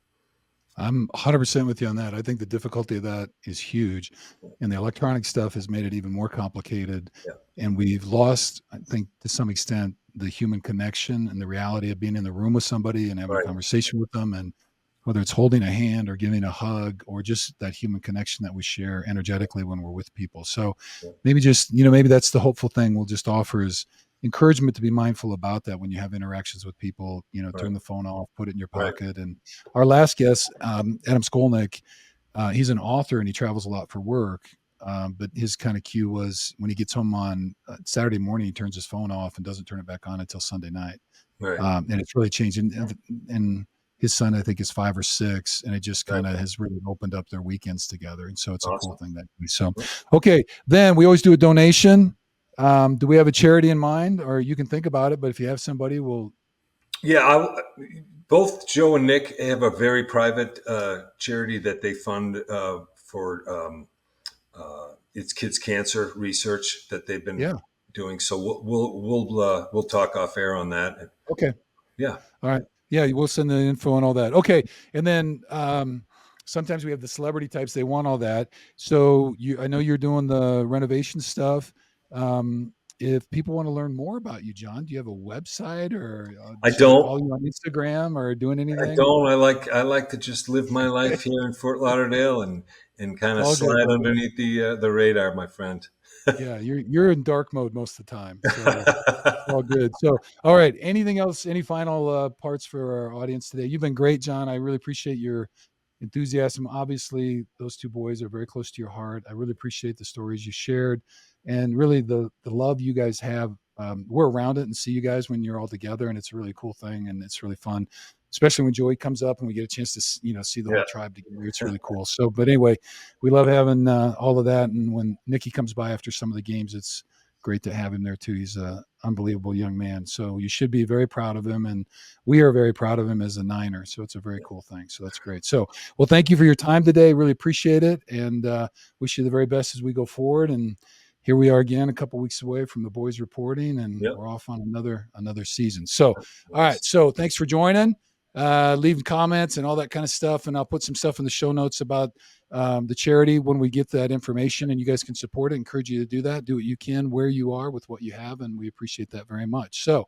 I'm 100% with you on that. I think the difficulty of that is huge, and the electronic stuff has made it even more complicated. Yeah. And we've lost, I think, to some extent, the human connection and the reality of being in the room with somebody and having a Right. conversation with them, and whether it's holding a hand or giving a hug or just that human connection that we share energetically when we're with people. So Yeah. maybe just, maybe that's the hopeful thing we'll just offer is encouragement to be mindful about that when you have interactions with people. Right. Turn the phone off, put it in your Right. pocket. And our last guest, Adam Skolnick, he's an author and he travels a lot for work. But his kind of cue was when he gets home on Saturday morning, he turns his phone off and doesn't turn it back on until Sunday night. Right. And it's really changed. And his son, I think, is 5 or 6, and it just Right. kind of has really opened up their weekends together. And so it's a cool Awesome. thing that we. So, okay, then we always do a donation. Do we have a charity in mind, or you can think about it? But if you have somebody, we'll. Yeah, both Joe and Nick have a very private charity that they fund for it's kids cancer research that they've been Yeah. doing. So we'll talk off air on that. Okay. Yeah. All right. Yeah, we'll send the info and all that. Okay. And then sometimes we have the celebrity types, they want all that. So I know you're doing the renovation stuff. If people want to learn more about you, John, do you have a website, or I should they don't. follow you on Instagram or doing I anything? don't. I like to just live my life here in Fort Lauderdale and kind of All good, slide brother. underneath the radar, my friend. Yeah, you're in dark mode most of the time. So it's all good. So, all right. Anything else? Any final parts for our audience today? You've been great, John. I really appreciate your enthusiasm. Obviously, those two boys are very close to your heart. I really appreciate the stories you shared, and really the love you guys have. We're around it and see you guys when you're all together, and it's a really cool thing, and it's really fun, especially when Joey comes up and we get a chance to see the Yeah. whole tribe together. It's really cool. So, but anyway, we love having all of that, and when Nikki comes by after some of the games, it's great to have him there too. He's an unbelievable young man. So you should be very proud of him, and we are very proud of him as a Niner. So it's a very cool thing. So that's great. So, well, thank you for your time today. Really appreciate it, and wish you the very best as we go forward. And here we are again, a couple weeks away from the boys reporting, and Yep. we're off on another season. So, all right. Nice. So thanks for joining. Leave comments and all that kind of stuff, and I'll put some stuff in the show notes about the charity when we get that information, and you guys can support it. Encourage you to do that. Do what you can where you are with what you have, and we appreciate that very much. So